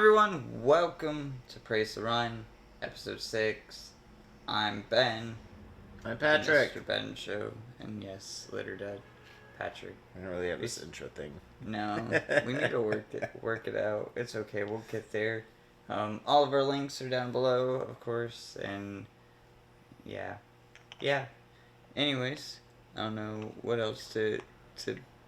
everyone, welcome to Praise the Rhine, episode 6. I'm Ben. I'm Patrick. MrBenShow, and yes, Litterdud. Patrick. I don't really have this intro thing. No, we need to work it out. It's okay, we'll get there. All of our links are down below, of course, and yeah. Anyways, I don't know what else to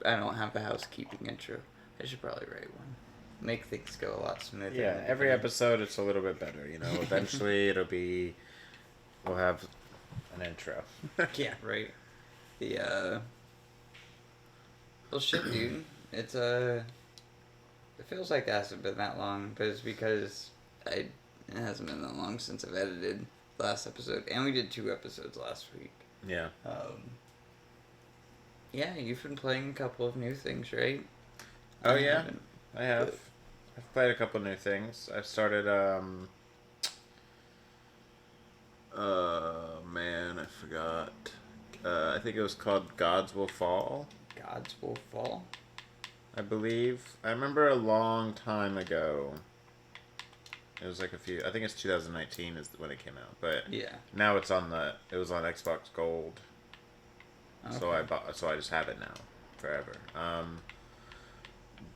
I don't have a housekeeping intro. I should probably write one. Make things go a lot smoother. Yeah, every episode it's a little bit better, Eventually we'll have an intro. Yeah, right. Well, shit, dude. It feels like it hasn't been that long, but it's because it hasn't been that long since I've edited the last episode, and we did 2 episodes last week. Yeah. Yeah, you've been playing a couple of new things, right? Oh, yeah, I have. I've played a couple new things. I've started, man, I forgot. I think it was called Gods Will Fall. Gods Will Fall? I believe. I remember a long time ago. It was like I think it's 2019 is when it came out, but yeah. Now it was on Xbox Gold. Okay. So I just have it now, forever.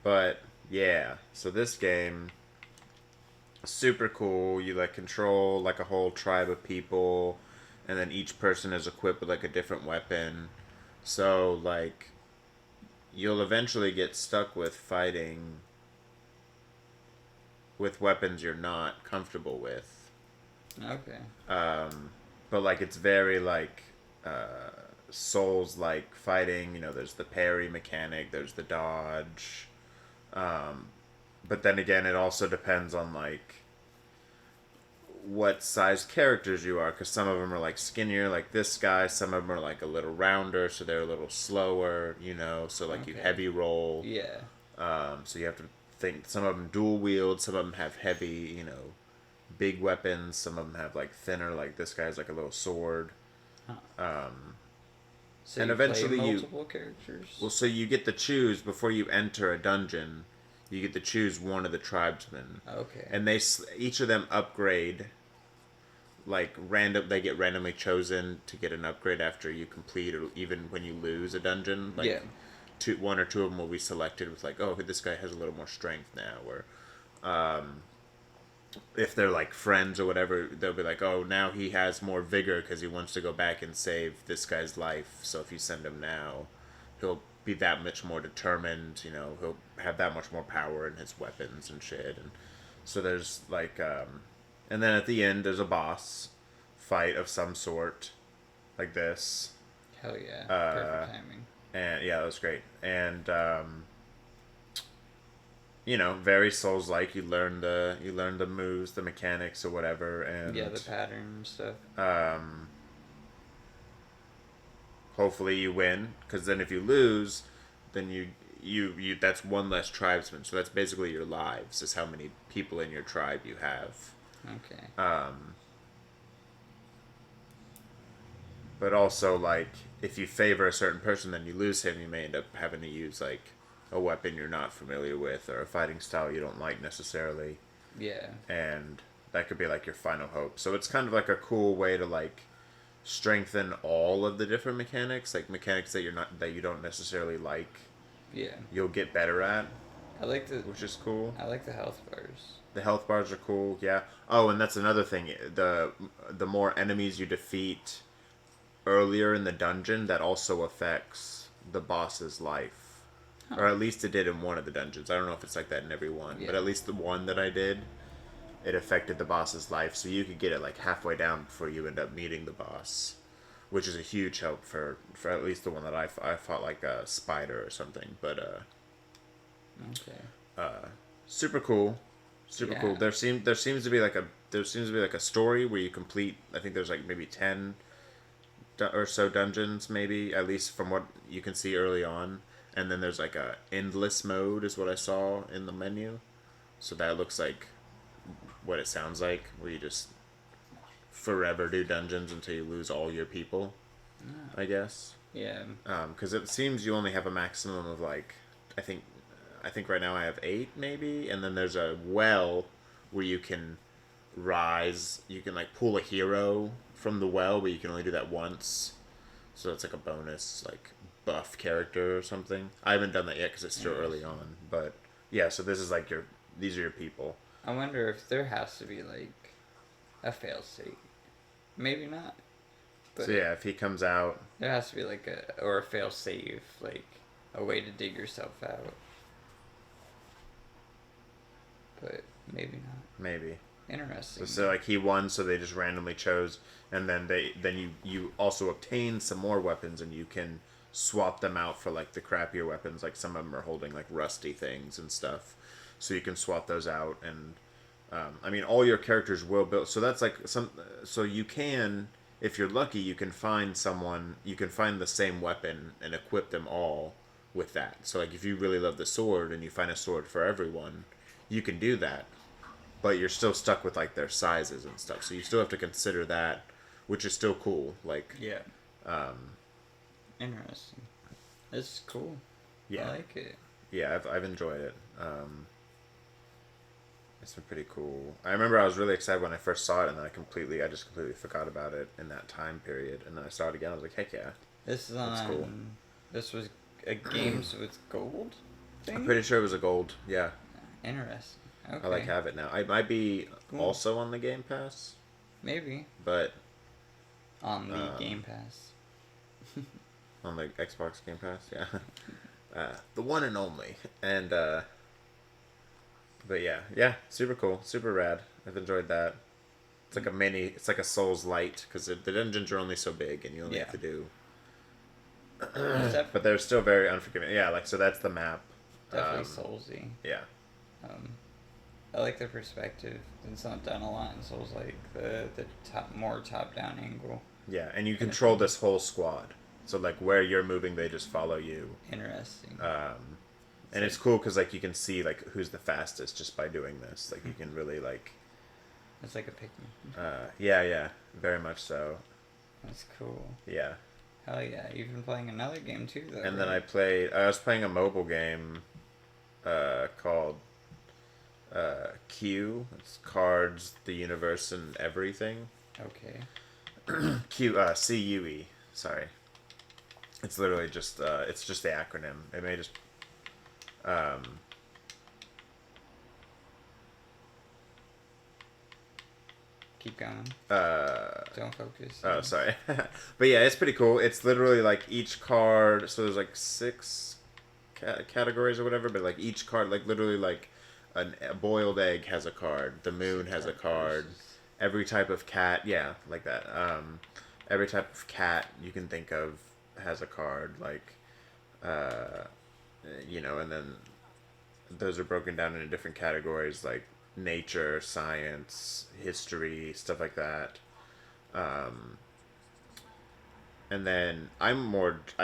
But yeah, so this game, super cool. You control a whole tribe of people, and then each person is equipped with a different weapon. So you'll eventually get stuck with fighting with weapons you're not comfortable with. Okay. But it's very Souls-like fighting. There's the parry mechanic, there's the dodge. But then again, it also depends on what size characters you are, because some of them are skinnier, like this guy. Some of them are a little rounder, so they're a little slower. So Okay. you heavy roll. Yeah. So you have to think. Some of them dual wield. Some of them have heavy, big weapons. Some of them have thinner. Like this guy's a little sword. Huh. So and you eventually play multiple characters? Well, so you get to choose before you enter a dungeon. You get to choose one of the tribesmen. Okay. And each of them upgrade. They get randomly chosen to get an upgrade after you complete, or even when you lose a dungeon. Yeah. One or two of them will be selected with oh, this guy has a little more strength now, or if they're friends or whatever, they'll be oh, now he has more vigor because he wants to go back and save this guy's life. So if you send him now, he'll be that much more determined. He'll have that much more power in his weapons and shit. And so there's and then at the end there's a boss fight of some sort, like this. Hell yeah! Perfect timing. And yeah, that was great. And very Souls-like. You learn the moves, the mechanics, or whatever, and yeah, the pattern and stuff. Hopefully you win, because then if you lose, then you that's one less tribesman. So that's basically your lives, is how many people in your tribe you have. Okay. But also if you favor a certain person, then you lose him. You may end up having to use a weapon you're not familiar with, or a fighting style you don't like necessarily. Yeah. And that could be your final hope. So it's kind of a cool way to strengthen all of the different mechanics, mechanics that you don't necessarily like. Yeah. You'll get better at. Which is cool. I like the health bars. The health bars are cool, yeah. Oh, and that's another thing. The more enemies you defeat earlier in the dungeon, that also affects the boss's life. Huh. Or at least it did in one of the dungeons. I don't know if it's like that in every one, yeah. But at least the one that I did, it affected the boss's life. So you could get it halfway down before you end up meeting the boss, which is a huge help for at least the one that I fought a spider or something. But okay. Super cool. Super cool. There seems to be a story where you complete. I think there's maybe 10 or so dungeons, maybe, at least from what you can see early on. And then there's a endless mode is what I saw in the menu. So that looks like what it sounds like, where you just forever do dungeons until you lose all your people. I guess. Yeah. Because it seems you only have a maximum of I think I think right now I have 8 maybe, and then there's a well where you can rise. You can like pull a hero from the well, but you can only do that once. So that's like a bonus, like buff character or something. I haven't done that yet because it's still early on. But yeah, so this is like these are your people. I wonder if there has to be like a failsafe. Maybe not. But so yeah, if he comes out, there has to be like a failsafe, like a way to dig yourself out. But maybe not. Maybe. Interesting. So like he won, so they just randomly chose, and then you also obtain some more weapons, and you can swap them out for like the crappier weapons. Like some of them are holding like rusty things and stuff, so you can swap those out. And I mean, all your characters will build. So that's like So you can, if you're lucky, you can find someone. You can find the same weapon and equip them all with that. So like if you really love the sword and you find a sword for everyone, you can do that. But you're still stuck with like their sizes and stuff, so you still have to consider that, which is still cool. Like interesting. It's cool. Yeah, I like it. Yeah, I've enjoyed it. It's been pretty cool. I remember I was really excited when I first saw it, and then I just completely forgot about it in that time period. And then I saw it again. I was like, heck yeah, this is on. Cool. This was a games with gold thing? I'm pretty sure it was a gold. Yeah. Interesting. Okay. I like have it now. I might be also on the Game Pass. Maybe. But on the Game Pass. On the Xbox Game Pass, yeah. The one and only. And but yeah, super cool, super rad. I've enjoyed that. It's like it's like a Souls Light, because the dungeons are only so big, and you only have to do. But they're still very unforgiving. Yeah, like so that's the map. Definitely Soulsy. Yeah. I like the perspective. It's not done a lot in Souls, like the more top down angle. Yeah, and you control this whole squad. So like where you're moving, they just follow you. Interesting. And it's cool because like you can see like who's the fastest just by doing this. Like you can really like. It's like a pick-me. Yeah, very much so. That's cool. Yeah. Hell yeah! You've been playing another game too, though. And then I was playing a mobile game, called Q. It's Cards, the Universe, and Everything. Okay. CUE. Sorry. It's literally just it's just the acronym. It may just keep going. Don't focus. Oh, sorry. But yeah, it's pretty cool. It's literally like each card. So there's like 6 categories or whatever. But like each card, like literally like a boiled egg has a card. The moon has a card. Every type of cat, yeah, like that. Every type of cat you can think of has a card. Like, and then those are broken down into different categories, like nature, science, history, stuff like that. And then I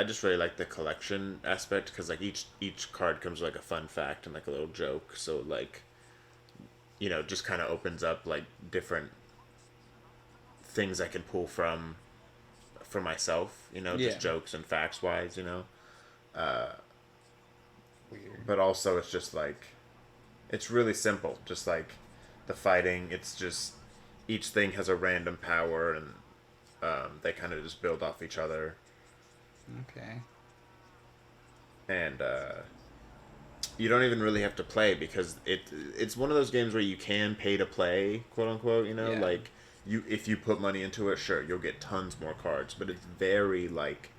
just really like the collection aspect, because like each card comes with like a fun fact and like a little joke, so like, just kind of opens up like different things I can pull from for myself, just jokes and facts wise, Weird. But also it's just like, it's really simple, just like the fighting. It's just each thing has a random power, and they kind of just build off each other. Okay. And you don't even really have to play, because it's one of those games where you can pay to play, quote unquote. Like if you put money into it, sure, you'll get tons more cards, but it's very like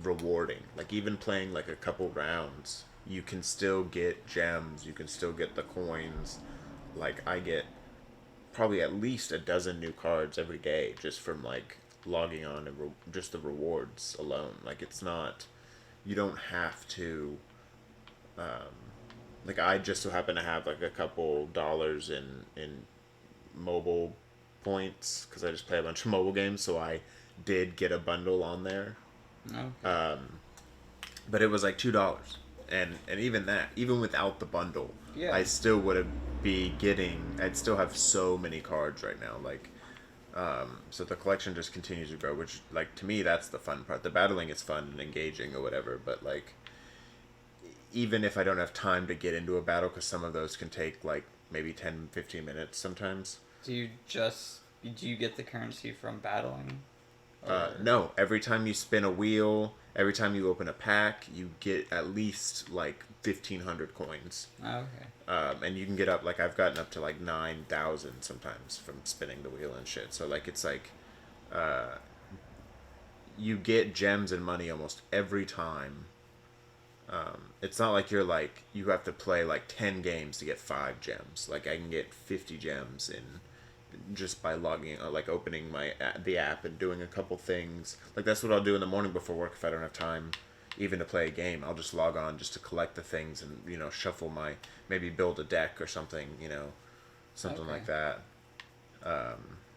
rewarding. Like even playing like a couple rounds, you can still get gems, you can still get the coins. Like I get probably at least a dozen new cards every day just from like logging on and just the rewards alone. Like it's not, you don't have to like I just so happen to have like a couple dollars in mobile points, because I just play a bunch of mobile games, so I did get a bundle on there. Okay. But it was like $2, and even that, even without the bundle, I still would I'd still have so many cards right now. Like, so the collection just continues to grow, which like to me that's the fun part. The battling is fun and engaging or whatever, but like even if I don't have time to get into a battle, because some of those can take like maybe 10, 15 minutes sometimes. Do you get the currency from battling? No, every time you spin a wheel, every time you open a pack, you get at least like 1,500 coins. Okay. And you can get up, like, I've gotten up to like 9,000 sometimes from spinning the wheel and shit. So, like, it's like, you get gems and money almost every time. It's not like you're like, you have to play like 10 games to get 5 gems. Like, I can get 50 gems in just by logging, like, opening the app and doing a couple things. Like, that's what I'll do in the morning before work if I don't have time even to play a game. I'll just log on just to collect the things and, you know, shuffle maybe build a deck or something, you know, something like that.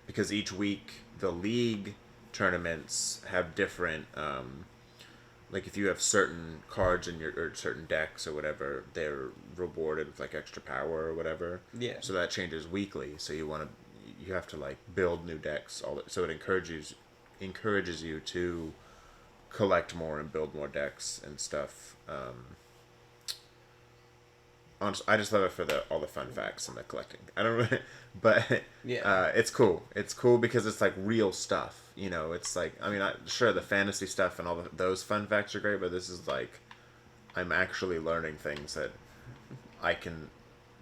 Because each week the league tournaments have different, like, if you have certain cards in or certain decks or whatever, they're rewarded with like extra power or whatever. Yeah. So that changes weekly. So you have to like build new decks. So it encourages you to collect more and build more decks and stuff. Honestly, I just love it for all the fun facts and the collecting. I don't really, but yeah, it's cool. It's cool because it's like real stuff. You know, it's like, I mean, sure, the fantasy stuff and all those fun facts are great, but this is like, I'm actually learning things that I can,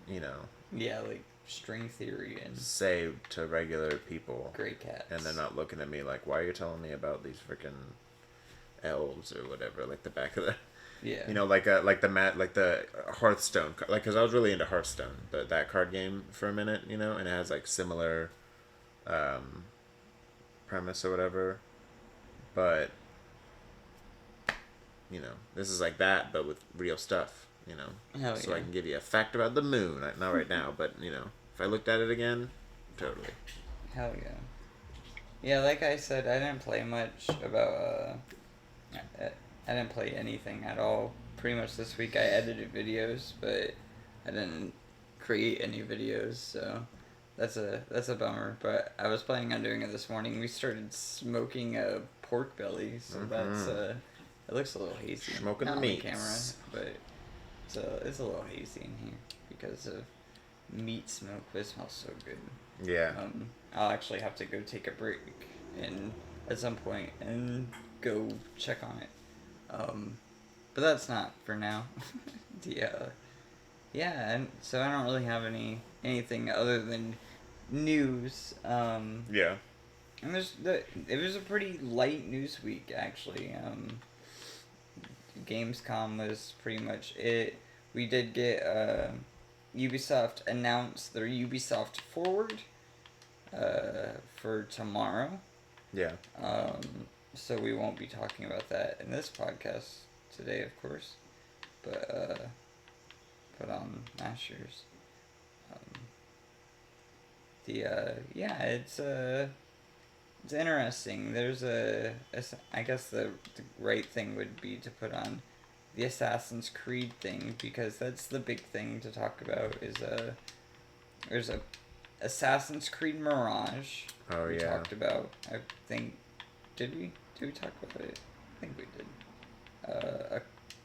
you know, yeah, like string theory and say to regular people. Gray cats. And they're not looking at me like, why are you telling me about these freaking elves or whatever, like the back of the, yeah, you know, like the Hearthstone, like, because I was really into Hearthstone, that card game for a minute, you know, and it has like similar premise or whatever, but you know, this is like that but with real stuff, you know. Hell so yeah. I can give you a fact about the moon, not right now, but you know, if I looked at it again, totally. Hell yeah. Yeah, like I said, I didn't play much about I didn't play anything at all pretty much this week. I edited videos, but I didn't create any videos, so that's a bummer. But I was planning on doing it this morning. We started smoking a pork belly, so that's it looks a little hazy. Smoking Not the on meats. camera, but it's a little hazy in here because of meat smoke. But it smells so good. Yeah. I'll actually have to go take a break and at some point and go check on it. But that's not for now. Yeah, and so I don't really have anything other than news. Yeah. And it was a pretty light news week actually. Gamescom was pretty much it. We did get Ubisoft announced their Ubisoft Forward for tomorrow. Yeah. So we won't be talking about that in this podcast today, of course, but on Masters. It's interesting. There's I guess the right thing would be to put on the Assassin's Creed thing, because that's the big thing to talk about. There's a Assassin's Creed Mirage. Oh, we yeah. talked about. I think did we talk about it? I think we did.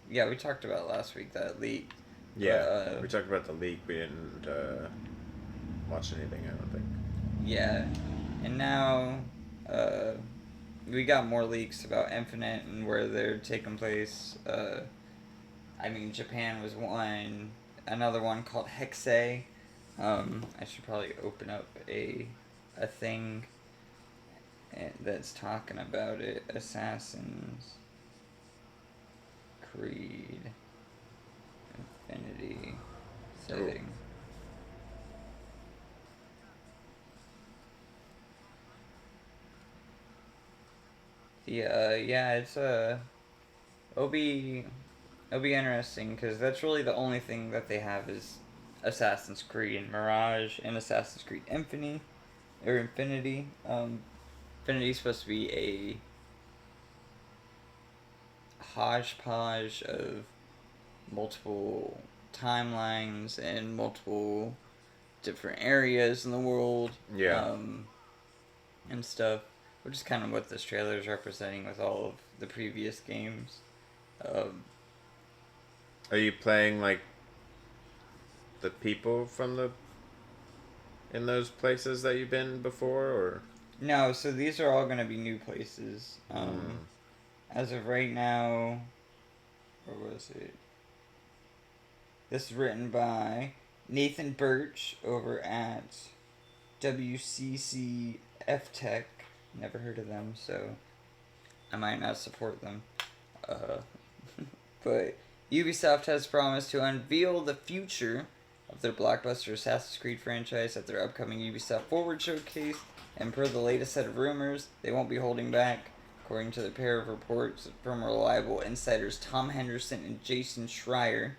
Yeah, we talked about it last week that leaked. Yeah, we talked about the leak. We didn't watch anything, I don't think. Yeah, and now we got more leaks about Infinite and where they're taking place. I mean, Japan was one. Another one called Hexe. I should probably open up a thing that's talking about it. Assassin's Creed Infinity setting. Yeah, it'll be interesting because that's really the only thing that they have is Assassin's Creed and Mirage and Assassin's Creed Infinity. Infinity's supposed to be a hodgepodge of multiple timelines and multiple different areas in the world. Yeah. And stuff, which is kind of what this trailer is representing with all of the previous games. Are you playing like the people from the in those places that you've been before, or? No, so these are all going to be new places. As of right now, where was it? This is written by Nathan Birch over at WCCF Tech. Never heard of them, so I might not support them. Uh, but Ubisoft has promised to unveil the future of their blockbuster Assassin's Creed franchise at their upcoming Ubisoft Forward showcase, and per the latest set of rumors, they won't be holding back. According to the pair of reports from reliable insiders Tom Henderson and Jason Schreier,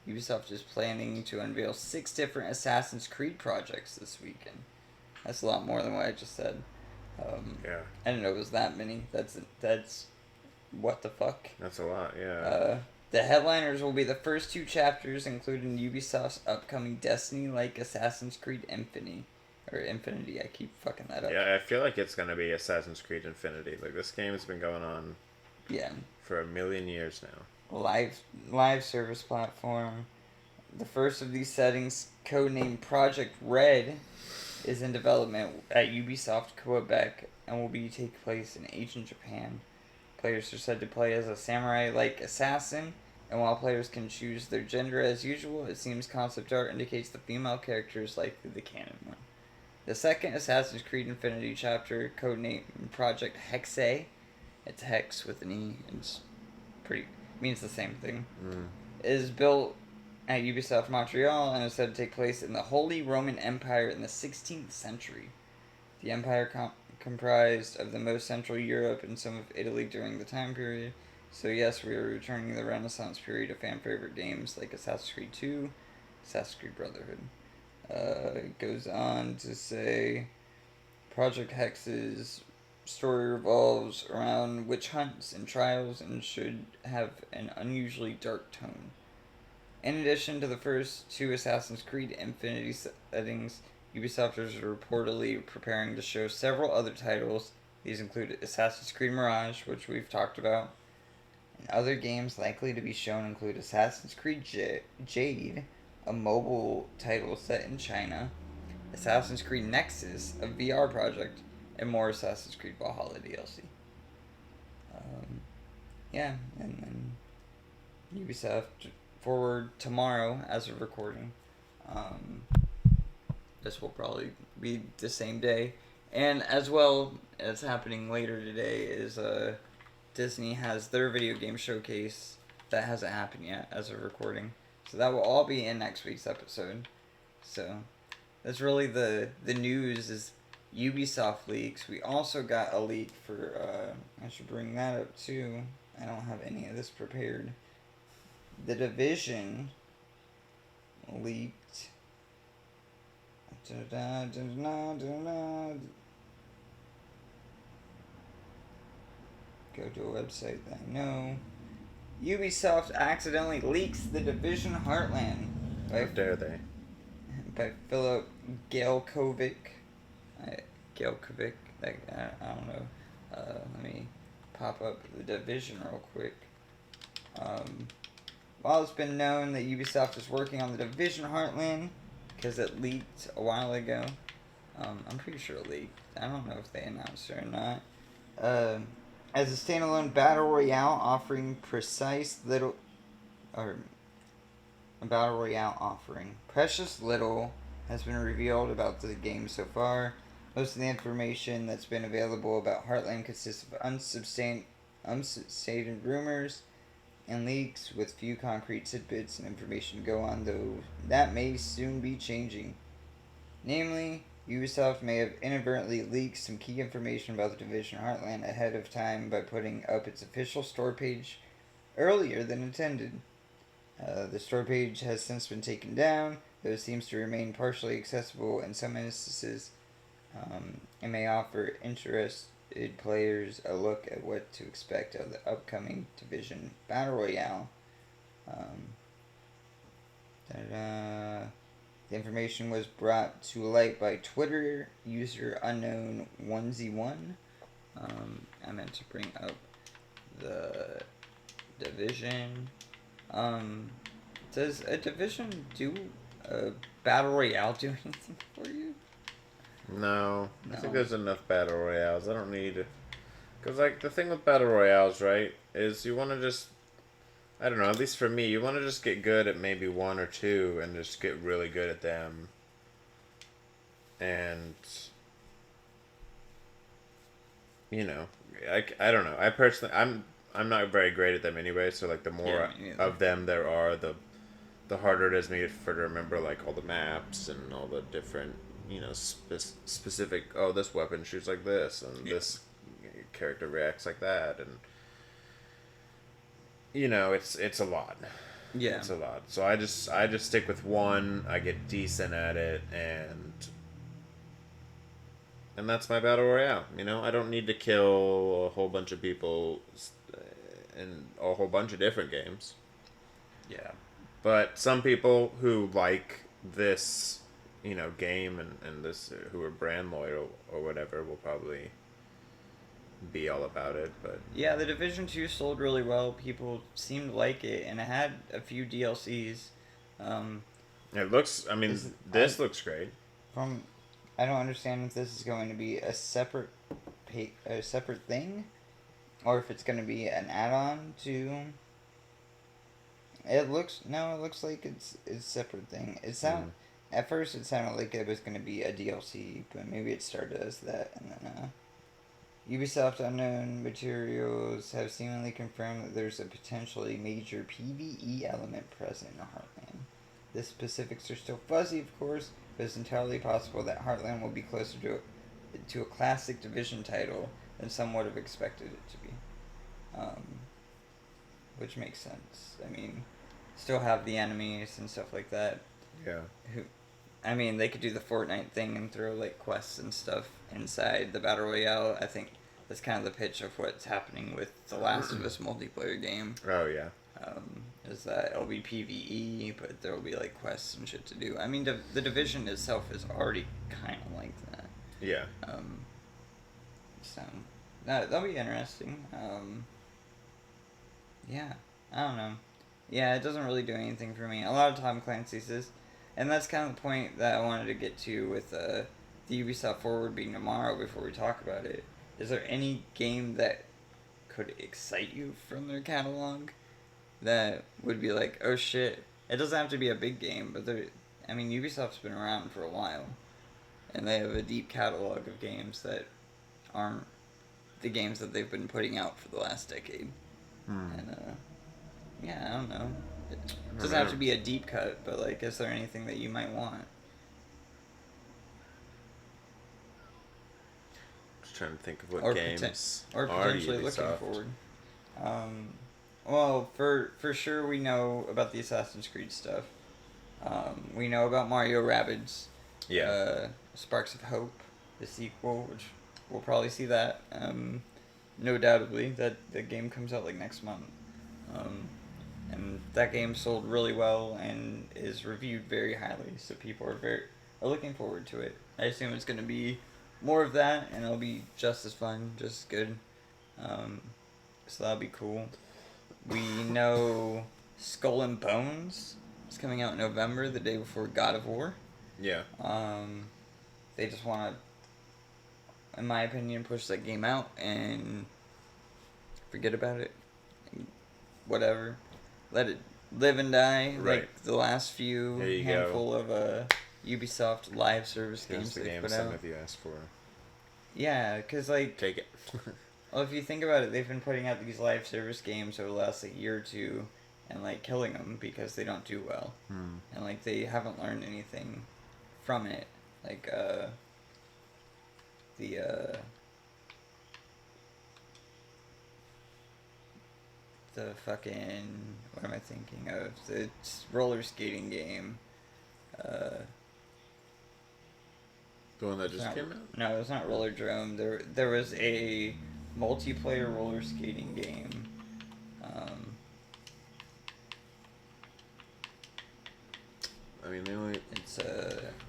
Ubisoft is planning to unveil 6 different Assassin's Creed projects this weekend. That's a lot more than what I just said. Yeah. I didn't know it was that many. That's what the fuck. That's a lot, yeah. The headliners will be the first 2 chapters, including Ubisoft's upcoming Destiny-like Assassin's Creed Infinity. Or Infinity, I keep fucking that up. Yeah, I feel like it's gonna be Assassin's Creed Infinity. Like, this game has been going on for a million years now. Live service platform. The first of these settings, codenamed Project Red, is in development at Ubisoft Quebec and will take place in ancient Japan. Players are said to play as a samurai-like assassin, and while players can choose their gender as usual, it seems concept art indicates the female character is likely the canon one. The second Assassin's Creed Infinity chapter, codenamed Project Hexe, it's Hex with an E, it's means the same thing, is built at Ubisoft Montreal and is said to take place in the Holy Roman Empire in the 16th century. The empire comprised of the most central Europe and some of Italy during the time period. So yes, we are returning to the Renaissance period of fan favorite games like Assassin's Creed 2, Assassin's Creed Brotherhood. It goes on to say Project Hex's story revolves around witch hunts and trials and should have an unusually dark tone. In addition to the first 2 Assassin's Creed Infinity settings, Ubisoft is reportedly preparing to show several other titles. These include Assassin's Creed Mirage, which we've talked about, and other games likely to be shown include Assassin's Creed Jade, a mobile title set in China, Assassin's Creed Nexus, a VR project, and more Assassin's Creed Valhalla DLC. And then Ubisoft Forward tomorrow as of recording. This will probably be the same day. And as well as happening later today is Disney has their video game showcase that hasn't happened yet as of recording. So that will all be in next week's episode. So that's really the news is Ubisoft leaks. We also got a leak for, I should bring that up too. I don't have any of this prepared. The Division leaked. Go to a website that I know. Ubisoft accidentally leaks The Division Heartland. How dare they? By Philip Galkovic. I don't know. Let me pop up The Division real quick. While it's been known that Ubisoft is working on The Division Heartland, because it leaked a while ago, I'm pretty sure it leaked. I don't know if they announced it or not. As a standalone battle royale offering Precious Little has been revealed about the game so far. Most of the information that's been available about Heartland consists of unsubstantiated rumors and leaks with few concrete tidbits and information to go on, though that may soon be changing. Namely, Ubisoft may have inadvertently leaked some key information about the Division Heartland ahead of time by putting up its official store page earlier than intended. The store page has since been taken down, though it seems to remain partially accessible in some instances. It may offer interested players a look at what to expect of the upcoming Division Battle Royale. The information was brought to light by Twitter user unknown1z1. I meant to bring up the Division. Does a Division do a Battle Royale do anything for you? No. I No. think there's enough Battle Royales. I don't need... Because, like, the thing with Battle Royales, right, is you want to just... I don't know, at least for me, you want to just get good at maybe one or two and just get really good at them. And... You know, I don't know. I personally... I'm not very great at them anyway, so, like, the more of them there are, the harder it is me to remember, like, all the maps and all the different, you know, specific, oh, this weapon shoots like this, and this character reacts like that, and, you know, it's a lot. Yeah. It's a lot. So I just stick with one, I get decent at it, and that's my Battle Royale, you know? I don't need to kill a whole bunch of people in a whole bunch of different games. Yeah. But some people who like this, you know, game and this, who are brand loyal or whatever, will probably be all about it. But yeah, the Division 2 sold really well. People seemed to like it, and it had a few DLCs. It looks, I mean, this looks great. I don't understand if this is going to be a separate thing, or if it's going to be an add-on to... It looks like it's a separate thing. At first it sounded like it was going to be a DLC, but maybe it started as that, and then Ubisoft Unknown Materials have seemingly confirmed that there's a potentially major PvE element present in Heartland. The specifics are still fuzzy, of course, but it's entirely possible that Heartland will be closer to a classic Division title than some would have expected it to be. Which makes sense. I mean, still have the enemies and stuff like that. Yeah. They could do the Fortnite thing and throw, like, quests and stuff inside the Battle Royale. I think that's kind of the pitch of what's happening with the Last of Us multiplayer game. Oh, yeah. Is that it'll be PvE, but there'll be, like, quests and shit to do. I mean, the Division itself is already kind of like that. Yeah. So, that'll be interesting. Yeah, I don't know. Yeah, it doesn't really do anything for me. A lot of Tom Clancy's is, and that's kind of the point that I wanted to get to with the Ubisoft Forward being tomorrow before we talk about it. Is there any game that could excite you from their catalog that would be like, oh shit? It doesn't have to be a big game, but Ubisoft's been around for a while, and they have a deep catalog of games that aren't the games that they've been putting out for the last decade. And, yeah, I don't know. It doesn't have to be a deep cut, but, like, is there anything that you might want? Just trying to think of what games or potentially looking forward. Well, for sure we know about the Assassin's Creed stuff. We know about Mario Rabbids. Yeah. Sparks of Hope, the sequel, which we'll probably see that. No doubtably, that the game comes out like next month. And that game sold really well and is reviewed very highly, so people are looking forward to it. I assume it's going to be more of that, and it'll be just as fun, just as good. So that'll be cool. We know Skull and Bones is coming out in November, the day before God of War. Yeah. They just want to, in my opinion, push that game out and forget about it. Whatever. Let it live and die, right. like the last few handful of Ubisoft live service games they put out. Some of you asked for. Yeah, because, like... Take it. Well, if you think about it, they've been putting out these live service games over the last, like, year or two and, like, killing them because they don't do well. And, like, they haven't learned anything from it. Like, the fucking... What am I thinking of? The roller skating game. The one that just came out? No, it's not Roller Drome. There was a multiplayer roller skating game. It's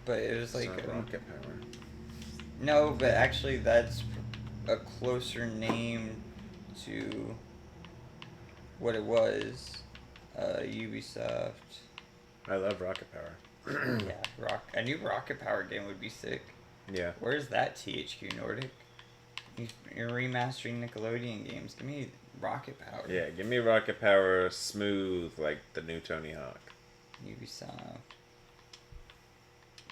but it was like Rocket Power. No, but actually that's a closer name to what it was. Ubisoft. I love Rocket Power. Yeah, a new Rocket Power game would be sick. Yeah. Where's that THQ Nordic? You're remastering Nickelodeon games. Give me Rocket Power. Yeah, give me Rocket Power smooth like the new Tony Hawk. Ubisoft.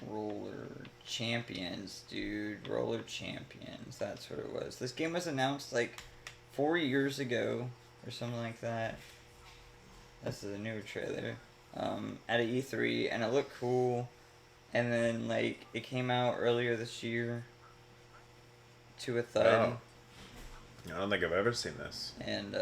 Roller Champions, dude. Roller Champions. That's what it was. This game was announced like 4 years ago or something like that. This is a new trailer. At a E3, and it looked cool. And then like it came out earlier this year to a thud. Oh. I don't think I've ever seen this. And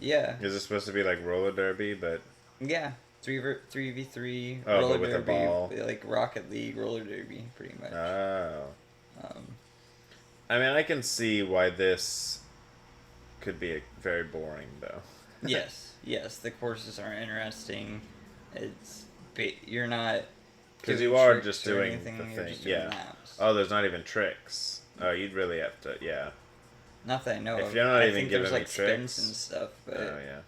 yeah. Is it supposed to be like roller derby, but yeah, 3v3 oh, roller but with derby, a ball. like Rocket League roller derby, pretty much. Oh. I mean, I can see why this could be very boring, though. yes, the courses are interesting. It's you're not because doing you are tricks just or doing anything, the you're thing, just doing yeah. laps. Oh, there's not even tricks. Oh, you'd really have to, yeah. Not that I know if of. you're not I even think giving there's me like tricks. spins and stuff, but Oh yeah.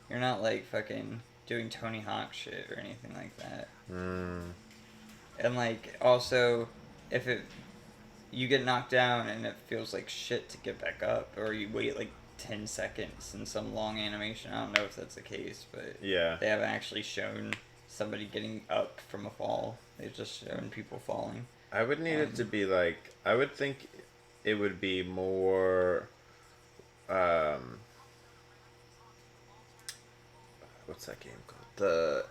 you're not like fucking doing Tony Hawk shit or anything like that. And like also, if you get knocked down and it feels like shit to get back up, or you wait like 10 seconds in some long animation. I don't know if that's the case, but yeah, they haven't actually shown somebody getting up from a fall. They've just shown people falling. I would need it to be like, I would think it would be more, what's that game called? The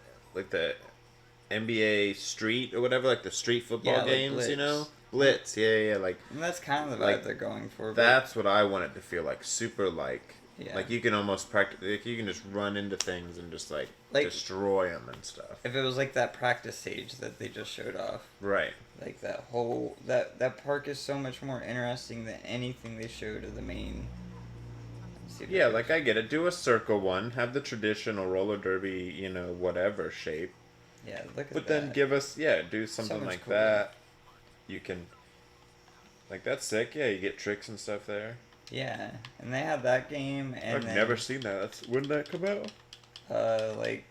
NBA Street or whatever, like the street football Yeah, like games, Blitz. you know? Blitz, yeah, like. And that's kind of the vibe like, they're going for. That's what I want it to feel like, super like. Yeah. Like you can almost practice, like you can just run into things and just like destroy them and stuff. If it was like that practice stage that they just showed off. Right. Like that whole, that park is so much more interesting than anything they showed of the main. Yeah, like I get it. Do a circle one, have the traditional roller derby, you know, whatever shape. Yeah, look at but that. then give us, do something like cooler. that. You can, like that's sick. Yeah, you get tricks and stuff there. Yeah, and they had that game, and I've never seen that. When did that come out? Like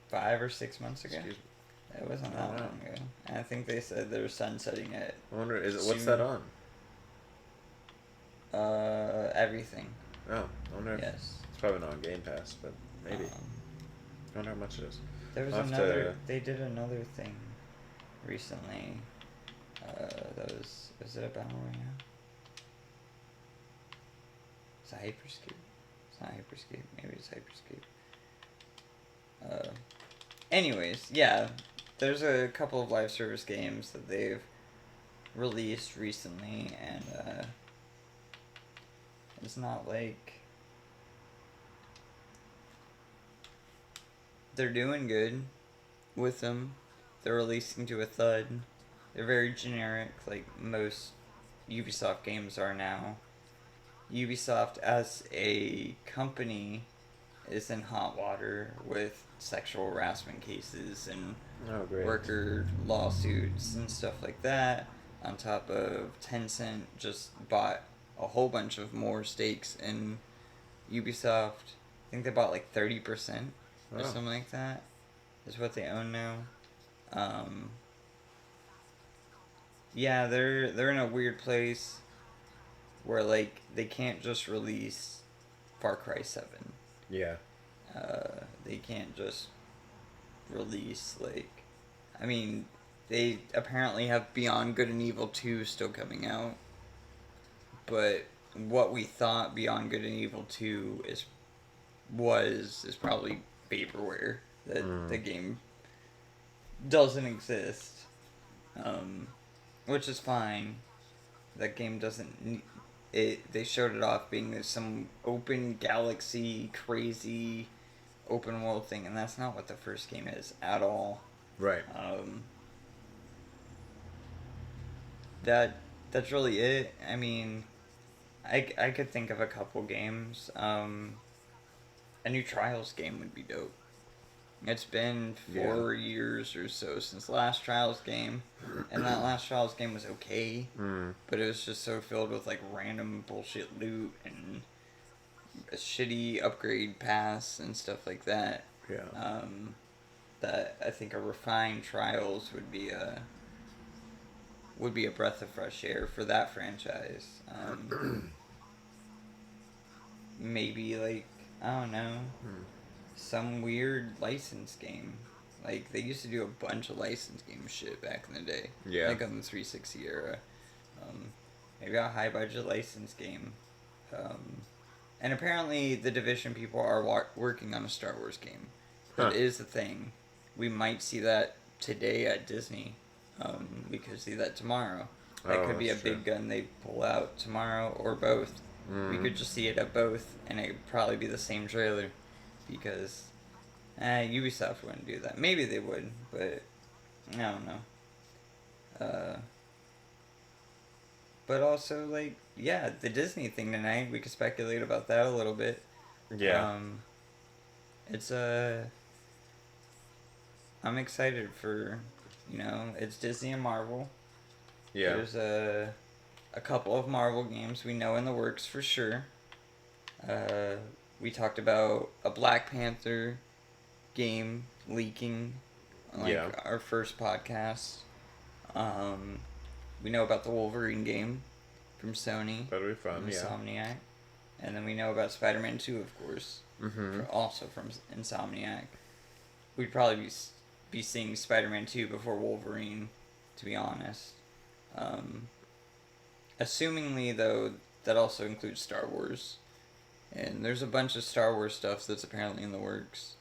5 or 6 months ago. Excuse me. It wasn't that long ago. And I think they said they were sunsetting it. I wonder, what's soon. that on? Everything. Oh, I wonder. Yes. It's probably not on Game Pass, but maybe. I wonder how much it is. There was another. They did another thing recently. That was it a battle royale? It's a Hyperscape. It's not Hyperscape. Maybe it's Hyperscape. Anyways, yeah. There's a couple of live service games that they've released recently, and it's not like they're doing good with them. They're releasing to a thud. They're very generic, like most Ubisoft games are now. Ubisoft as a company is in hot water with sexual harassment cases and worker lawsuits and stuff like that. On top of Tencent just bought a whole bunch of more stakes in Ubisoft. I think they bought like 30% or something like that. Is what they own now. Yeah, they're in a weird place where like they can't just release Far Cry 7. Yeah. They can't just release like, I mean, they apparently have Beyond Good and Evil 2 still coming out, but what we thought Beyond Good and Evil 2 is probably vaporware. That the game doesn't exist, which is fine. That game doesn't. They showed it off being some open galaxy, crazy, open world thing, and that's not what the first game is at all. Right. That's really it. I mean, I could think of a couple games. A new Trials game would be dope. It's been 4 years or so since the last Trials game, and that last Trials game was okay, but it was just so filled with like random bullshit loot and a shitty upgrade pass and stuff like that. Yeah. that I think a refined Trials would be a breath of fresh air for that franchise. Maybe like, I don't know, some weird license game. Like, they used to do a bunch of license game shit back in the day. Yeah. Like on the 360 era. Maybe a high budget license game. And apparently the Division people are working on a Star Wars game. That is the thing. We might see that today at Disney. We could see that tomorrow. That could be a big gun they pull out tomorrow, or both. We could just see it at both, and it would probably be the same trailer. Because Ubisoft wouldn't do that. Maybe they would, but I don't know. But also, like, yeah, the Disney thing tonight, we could speculate about that a little bit. Yeah. It's I'm excited for, it's Disney and Marvel. Yeah. There's a couple of Marvel games we know in the works for sure. We talked about a Black Panther game leaking on our first podcast. We know about the Wolverine game from Sony. That'll be fun, Insomniac. And then we know about Spider-Man 2, of course. Also from Insomniac. We'd probably be seeing Spider-Man 2 before Wolverine, to be honest. Assumingly, though, that also includes Star Wars. And there's a bunch of Star Wars stuff that's apparently in the works.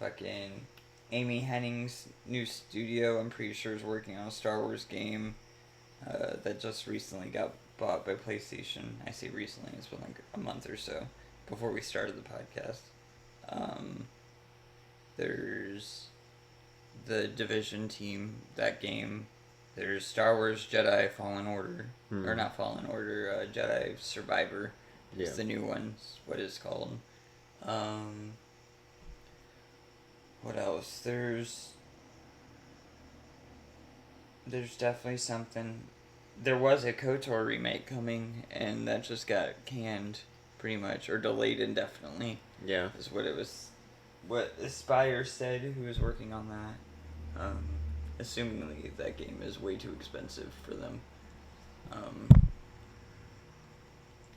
Fucking Amy Hennig's new studio, I'm pretty sure, is working on a Star Wars game that just recently got bought by PlayStation. I say recently, it's been like a month or so before we started the podcast. There's the Division team, that game. There's Star Wars Jedi Fallen Order. Or not Fallen Order, Jedi Survivor. It's the new one, what it's called. What else? There's definitely something. There was a KOTOR remake coming, and that just got canned, pretty much, or delayed indefinitely. Yeah. Is what it was. What Aspire said, who was working on that. Assumingly, that game is way too expensive for them.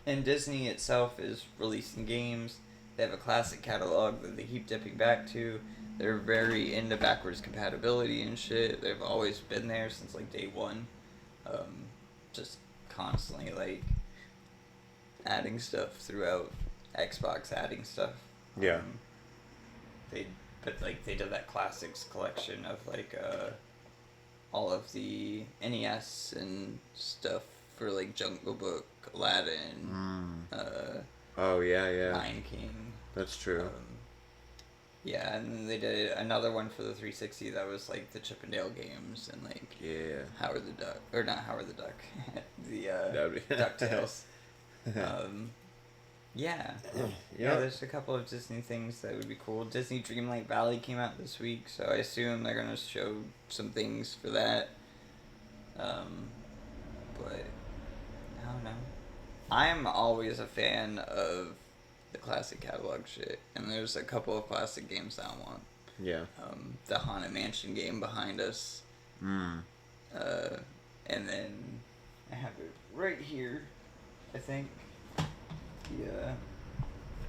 And Disney itself is releasing games. They have a classic catalog that they keep dipping back to. They're very into backwards compatibility and shit. They've always been there since like day one. Just constantly like adding stuff throughout Xbox, adding stuff. Yeah. They did that classics collection of like all of the NES and stuff for like Jungle Book, Aladdin, Oh yeah. Lion King. That's true. Yeah, and then they did another one for the 360 that was like the Chippendale games and like Howard the Duck, or not Howard the Duck, the DuckTales. Yeah, there's a couple of Disney things that would be cool. Disney Dreamlight Valley came out this week, so I assume they're gonna show some things for that. But I don't know. I'm always a fan of the classic catalog shit, and there's a couple of classic games that I want. Yeah. The Haunted Mansion game behind us. And then I have it right here, I think.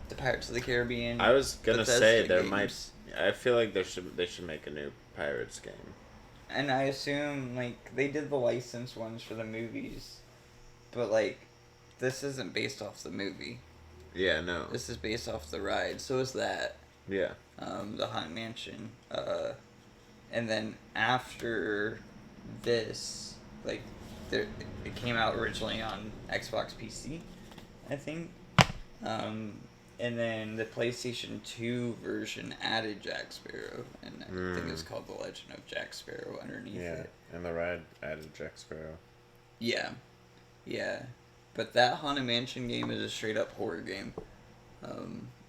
The Pirates of the Caribbean. I was gonna Bethesda say there games. might. I feel like they should make a new Pirates game. And I assume like they did the licensed ones for the movies, but like this isn't based off the movie. Yeah, no. This is based off the ride. So is that. Yeah. The Haunted Mansion. And then after this, like, it came out originally on Xbox PC, I think. And then the PlayStation 2 version added Jack Sparrow, and I think it's called The Legend of Jack Sparrow underneath it. And the ride added Jack Sparrow. Yeah. But that Haunted Mansion game is a straight up horror game,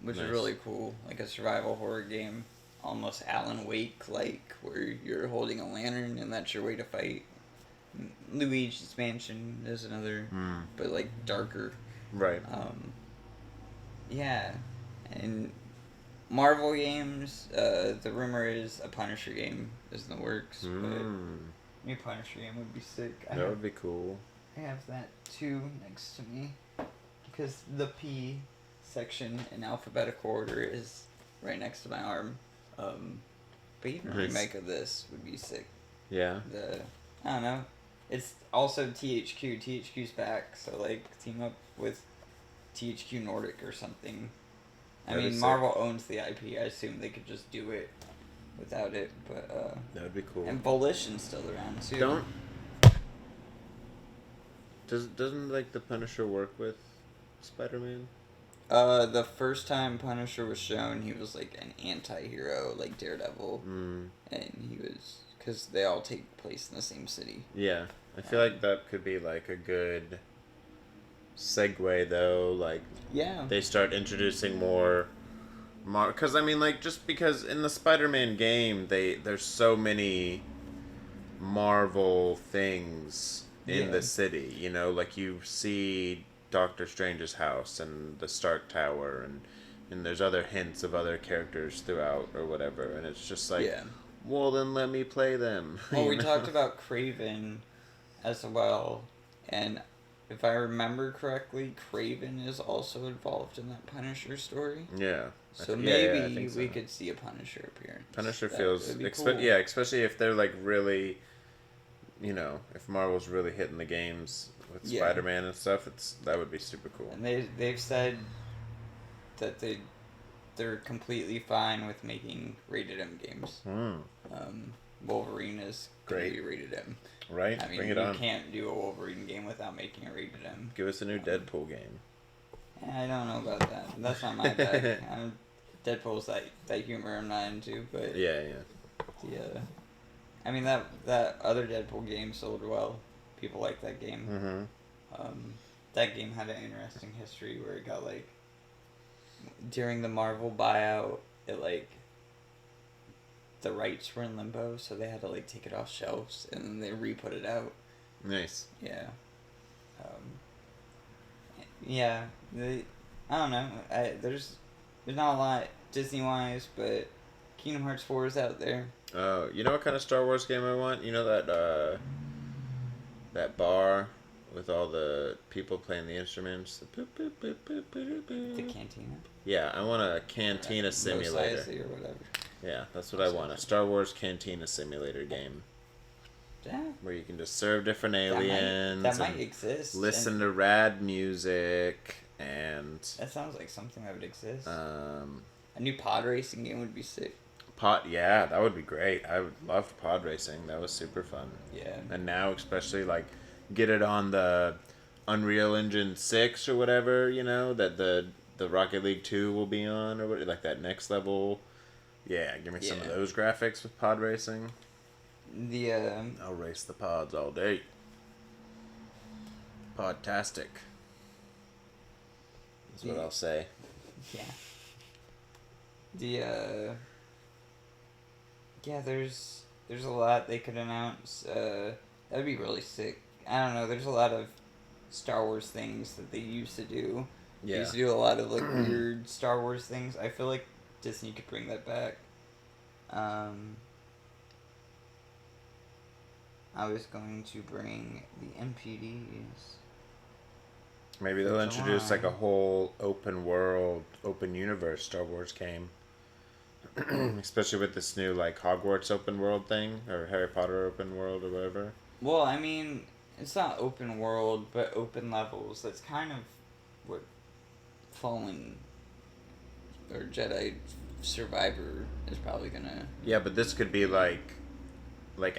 which is really cool. Like a survival horror game, almost Alan Wake-like, where you're holding a lantern and that's your way to fight. Luigi's Mansion is another, but like darker. Right. Yeah, and Marvel games, the rumor is a Punisher game is in the works. But new Punisher game would be sick. That would be cool. I have that too next to me. Because the P section in alphabetical order is right next to my arm. But even a remake of this would be sick. Yeah. I don't know. It's also THQ. THQ's back, so like team up with THQ Nordic or something. I mean, Marvel owns the IP. I assume they could just do it without it, but that would be cool. And Volition's still around too. Doesn't like the Punisher work with Spider-Man? The first time Punisher was shown, he was like an anti-hero, like Daredevil, and he was because they all take place in the same city. Yeah, I feel like that could be like a good segue though. Like, yeah, they start introducing more. Because I mean, like, just because in the Spider-Man game, there's so many Marvel things in the city. You know, like you see Doctor Strange's house and the Stark Tower, and there's other hints of other characters throughout or whatever, and it's just like, well, then let me play them. Well, we talked about Kraven as well, and if I remember correctly, Kraven is also involved in that Punisher story. Yeah. So maybe we could see a Punisher appearance. Punisher feels, cool. Yeah, especially if they're like really, you know, if Marvel's really hitting the games with Spider-Man and stuff, that would be super cool. And they've said that they're completely fine with making rated M games. Wolverine is going to be rated M. Right? I mean, Bring it on. You can't do a Wolverine game without making it rated M. Give us a new Deadpool game. I don't know about that. That's not my bag. Deadpool's that humor I'm not into, but yeah. I mean that other Deadpool game sold well. People like that game. That game had an interesting history where it got like during the Marvel buyout, it like the rights were in limbo, so they had to like take it off shelves and then they re-put it out. Nice. Yeah. I don't know. There's not a lot Disney wise, but Kingdom Hearts 4 is out there. Oh, you know what kind of Star Wars game I want? You know that bar with all the people playing the instruments. The cantina. Yeah, I want a cantina simulator. Or whatever. Yeah, that's what I want. A Star Wars cantina simulator game. Yeah. Where you can just serve different aliens. That might exist. Listen to rad music and. That sounds like something that would exist. A new pod racing game would be sick. Yeah, that would be great. I would love pod racing. That was super fun. Yeah. And now, especially like, get it on the Unreal Engine 6 or whatever. You know that the Rocket League 2 will be on, or what, like that next level. Yeah, give me some of those graphics with pod racing. I'll race the pods all day. Podtastic. That's what I'll say. Yeah. There's a lot they could announce. That'd be really sick. I don't know. There's a lot of Star Wars things that they used to do. Yeah. They used to do a lot of like weird Star Wars things. I feel like Disney could bring that back. I was going to bring the MPDs. Maybe they'll introduce like a whole open world, open universe Star Wars game. Especially with this new like Hogwarts open world thing, or Harry Potter open world, or whatever. Well, I mean, it's not open world, but open levels. That's kind of what Fallen or Jedi Survivor is probably gonna. Yeah, but this could be like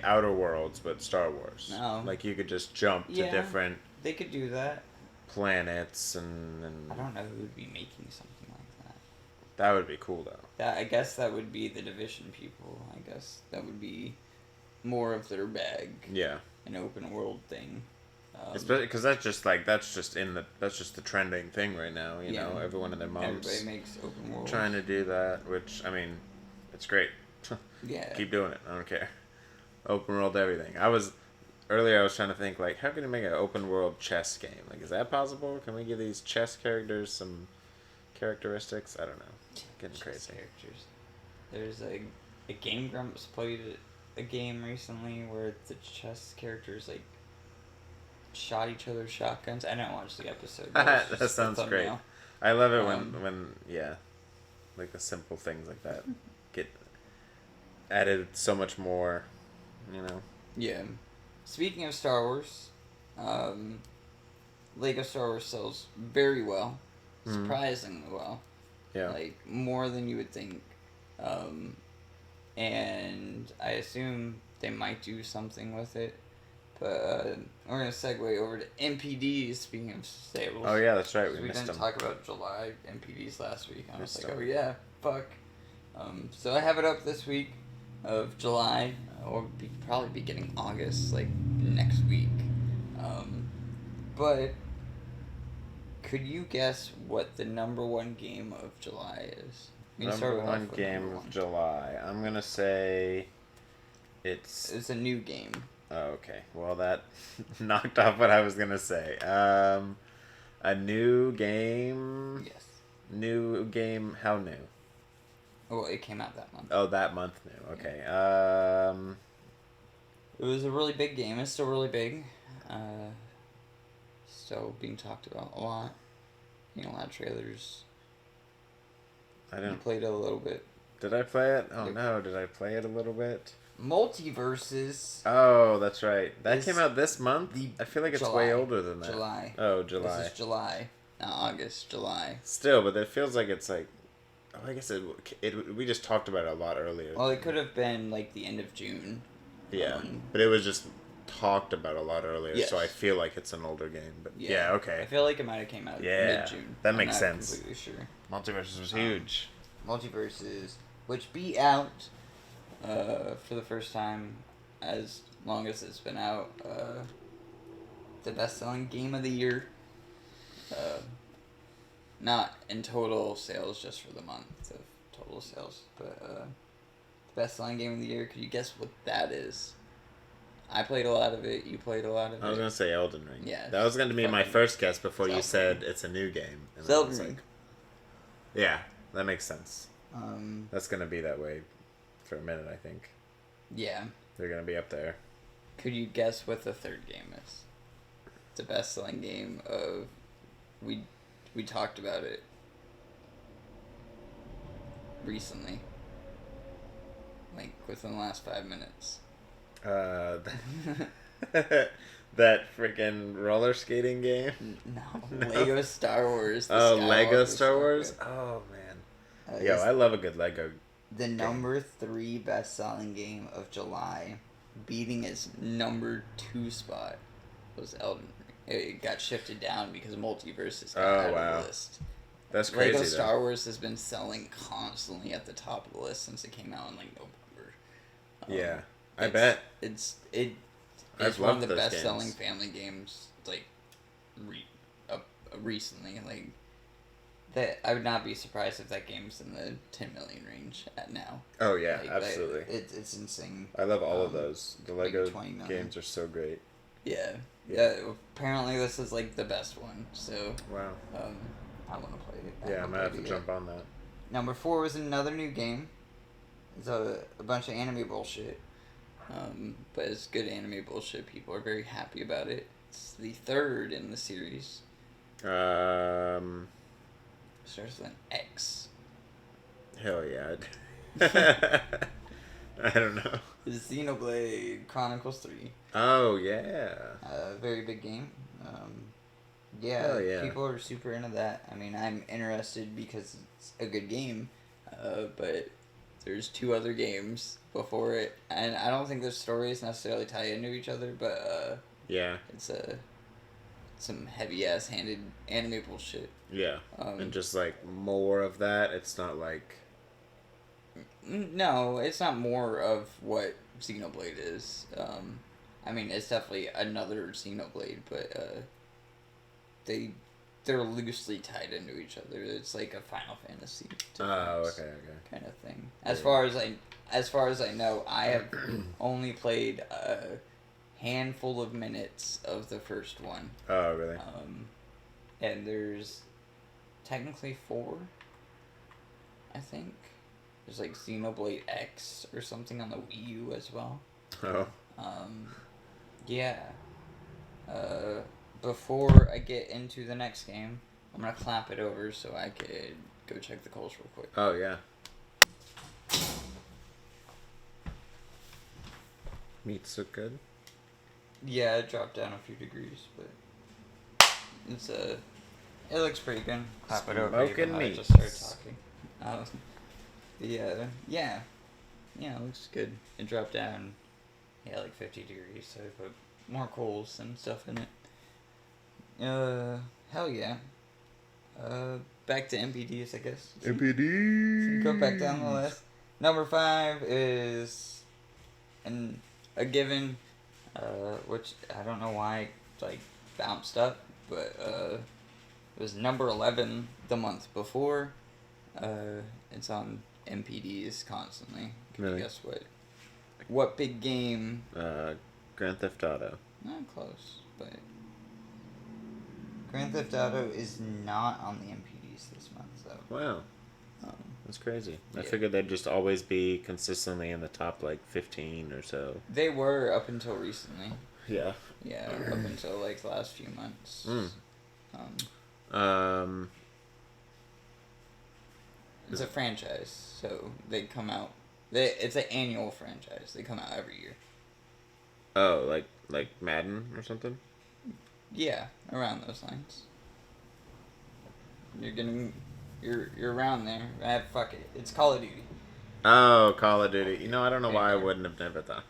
Outer Worlds, but Star Wars. No. Like you could just jump to different. They could do that. Planets and. I don't know who would be making something like that. That would be cool though. I guess that would be the Division people. I guess that would be more of their bag. Yeah. An open world thing. Because that's just the trending thing right now. You know, everyone and their moms. Everybody makes open world. Trying to do that, which I mean, it's great. Yeah. Keep doing it. I don't care. Open world everything. Earlier I was trying to think like, how can you make an open world chess game? Like, is that possible? Can we give these chess characters some characteristics. I don't know. Getting Chess crazy. characters. There's a Game Grumps played a game recently where the chess characters like shot each other with shotguns. I didn't watch the episode. That was just the sounds great. thumbnail. I love it when yeah, like the simple things like that get added so much more, you know. Yeah. Speaking of Star Wars, Lego Star Wars sells very well, surprisingly well. Yeah. Like more than you would think. And I assume they might do something with it. But we're going to segue over to MPDs, speaking of sales. Oh, yeah, that's right. We We missed didn't them. talk about July MPDs last week. I was Missed like, them. oh, yeah, fuck. So I have it up this week of July. Probably beginning August, like next week. But could you guess what the number one game of July is? Number one game of July. I'm going to say it's... It's a new game. Oh, okay. Well, that knocked off what I was going to say. A new game... Yes. New game... How new? Well, it came out that month. Oh, that month new. Okay. It was a really big game. It's still really big. Still being talked about a lot. You know, a lot of trailers. I You didn't... played it a little bit. Did I play it? Oh, Yep. no. Did I play it a little bit? Multiverses. Oh, that's right. That Is came out this month? the I feel like it's July. way older than that. July. Oh, July. This is July. Not August. July. Still, but it feels like it's like... Oh, I guess we just talked about it a lot earlier. Well, it could have been like the end of June. Yeah, but it was just talked about a lot earlier, Yes. so I feel like it's an older game. But yeah, I okay. feel like it might have came out mid-June. that I'm makes not sense. Completely sure. Multiverse was huge. Multiverses, which beat out for the first time as long as it's been out, the best-selling game of the year. Not in total sales, just for the month of total sales, but the best-selling game of the year. Could you guess what that is? I played a lot of it. You played a lot of it. I was gonna say Elden Ring. Yeah, that was gonna be my Elden- first guess before you Elden said it's a new game. And It's I Elden was Ring. like, yeah, that makes sense. Um, That's gonna be that way for a minute. I think yeah. they're gonna be up there. Could you guess what the third game is? The best-selling game of... We talked about it recently. Like, within the last 5 minutes. That freaking roller skating game. No. Lego Star Wars. Oh, Lego Skywalker Star Wars. Saga. Oh man. Uh, Yo, it's I love a good Lego. the number 3 best-selling game of July, beating its number 2 spot, was Elden Ring. It got shifted down because Multiverses got out of the list. That's crazy. Lego though. Star Wars has been selling constantly at the top of the list since it came out in like November. Yeah, I bet. It's I've one of loved the those best selling games. family games like recently. Like that, I would not be surprised if that game's in the 10 million range at now. Oh yeah, Like, absolutely. It's insane. I love all of those. The like Lego 20 million. games are so great. Yeah. Yeah. Apparently this is like the best one. So Wow. I want to play it. Yeah, I might have to jump on that. Number 4 was another new game. It's a bunch of anime bullshit. But it's good anime bullshit. People are very happy about it. It's the 3rd in the series. Starts with an X. Hell yeah. I don't know. Xenoblade Chronicles 3. Oh yeah. Very big game. Yeah, Hell yeah. people are super into that. I mean, I'm interested because it's a good game, but there's 2 other games before it, and I don't think the stories necessarily tie into each other, but Yeah. it's some heavy-ass handed anime bullshit. Yeah. And just like more of that. It's not like. No, it's not more of what Xenoblade is. I mean, it's definitely another Xenoblade, but they're loosely tied into each other. It's like a Final Fantasy Okay. kind of thing. As far as I know, I have only played a handful of minutes of the first one. Oh really? And there's technically 4, I think. There's like Xenoblade X or something on the Wii U as well. Oh. Yeah. Before I get into the next game, I'm gonna clap it over so I could go check the coals real quick. Oh, yeah. Meats look good. Yeah, it dropped down a few degrees, but it's it looks pretty good. Clap it over even though I just started talking. Yeah, it looks good. It dropped down, like 50 degrees, so I put more coals and stuff in it. Hell yeah. Back to MPDs, I guess. MPD. Go back down the list. Number 5 is a given, which I don't know why it, like, bounced up, but it was number 11 the month before. It's on MPDs constantly. Can you guess what big game? Grand Theft Auto. Not close, but Grand Theft Auto is not on the MPDs this month, so. Wow. That's crazy. I figured they'd just always be consistently in the top, like, 15 or so. They were up until recently. Yeah. Yeah, up until, like, the last few months. It's a franchise, so they come out. It's an annual franchise. They come out every year. Oh, like Madden or something? Yeah, around those lines. You're around there. Fuck it. It's Call of Duty. Oh, Call of Duty. You know, I don't know why I wouldn't have never thought.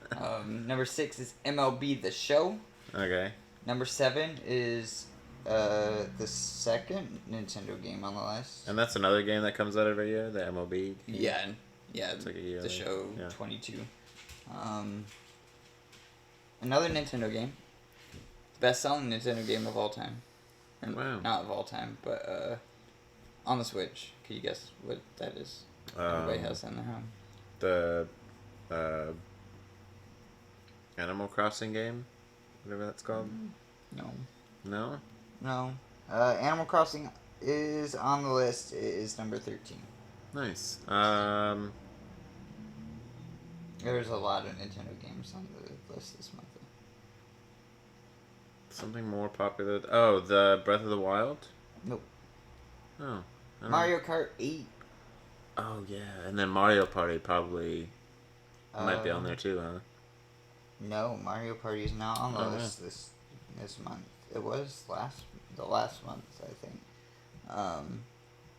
Number 6 is MLB The Show. Okay. Number 7 is the second Nintendo game on the list. And that's another game that comes out every year, the MLB game? Yeah. It's like a year The Show 22. Another Nintendo game. Best-selling Nintendo game of all time. Wow. Not of all time, but on the Switch. Can you guess what that is? Everybody has that in their home. The Animal Crossing game? Whatever that's called? No. No? No. Animal Crossing is on the list. It is number 13. Nice. There's a lot of Nintendo games on the list this month. Something more popular. Oh, the Breath of the Wild? Nope. Oh. Mario Kart 8. Oh, yeah. And then Mario Party probably might be on there too, huh? No, Mario Party is not on the list this month. It was the last month, I think.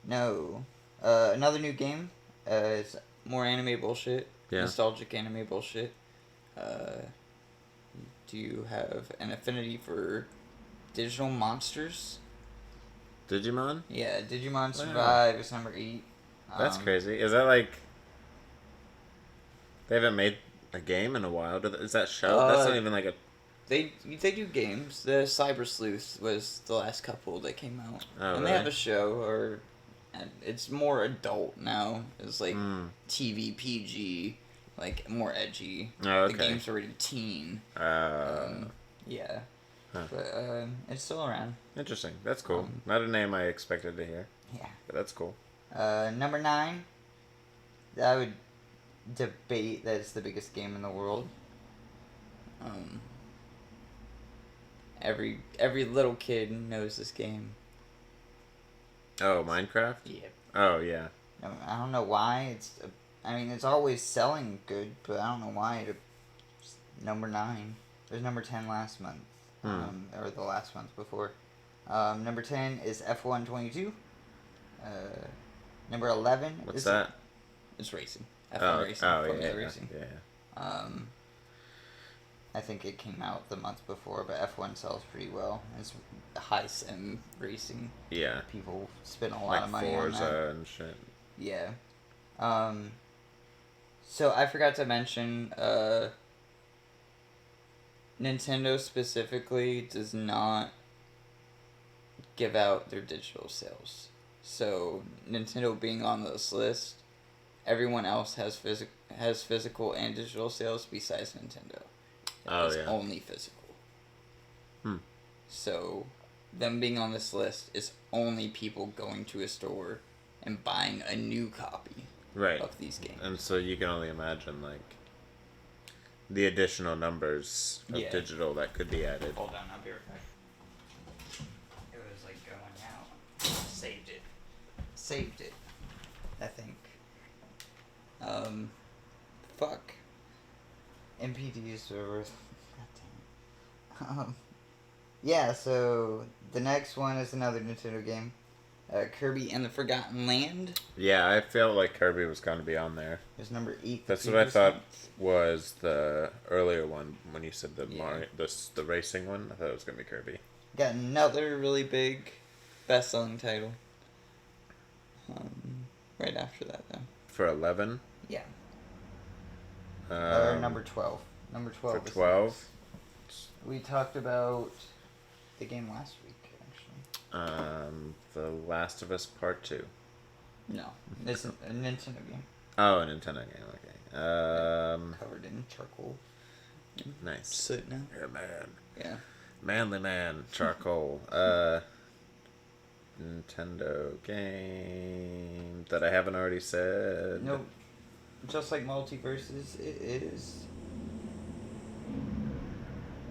No. Another new game. It's more anime bullshit. Yeah. Nostalgic anime bullshit. Do you have an affinity for digital monsters? Digimon? Yeah, Digimon Survive is number 8. That's crazy. Is that like... They haven't made a game in a while? Is that show? That's not even like a... They do games. The Cyber Sleuth was the last couple that came out. Oh, and really? they have a show, and it's more adult now. It's like TV, PG, like more edgy. Oh, okay. The game's already teen. Yeah. Huh. But it's still around. Interesting. That's cool. Not a name I expected to hear. Yeah. But that's cool. Number 9, I would debate that it's the biggest game in the world. Every little kid knows this game. Oh, Minecraft? Yeah. Oh, yeah. I don't know why it's always selling good, but I don't know why it's number 9. It was number 10 last month. Or the last month before. Number 10 is F1 22. Number 11. What's that? It's racing. F1 racing. Formula racing. Yeah. I think it came out the month before, but F1 sells pretty well. It's high sim racing. Yeah. People spend a lot of money on that. Forza and shit. Yeah. So I forgot to mention, Nintendo specifically does not give out their digital sales. So Nintendo being on this list, everyone else has physical and digital sales besides Nintendo. It's only physical. So them being on this list is only people going to a store and buying a new copy Right. of these games. And so you can only imagine, like, the additional numbers of digital that could be added. Hold on, I'll be right back. It was like going out. Saved it. I think. Fuck. MPDs are worth. God damn it. Yeah, so the next one is another Nintendo game. Kirby and the Forgotten Land. Yeah, I felt like Kirby was going to be on there. It's number 8. That's what I thought was the earlier one when you said the Mario, the racing one. I thought it was going to be Kirby. Got another really big best-selling title. Right after that, though. For 11? Yeah. Um, number 12. Number 12. For 12? We talked about the game last week, actually. The Last of Us Part 2. No, it's a Nintendo game. Oh, a Nintendo game, okay. Covered in charcoal. Nice. Sitting out. Yeah, man. Yeah. Manly man, charcoal. Nintendo game that I haven't already said. Nope. Just like Multiverses, it is.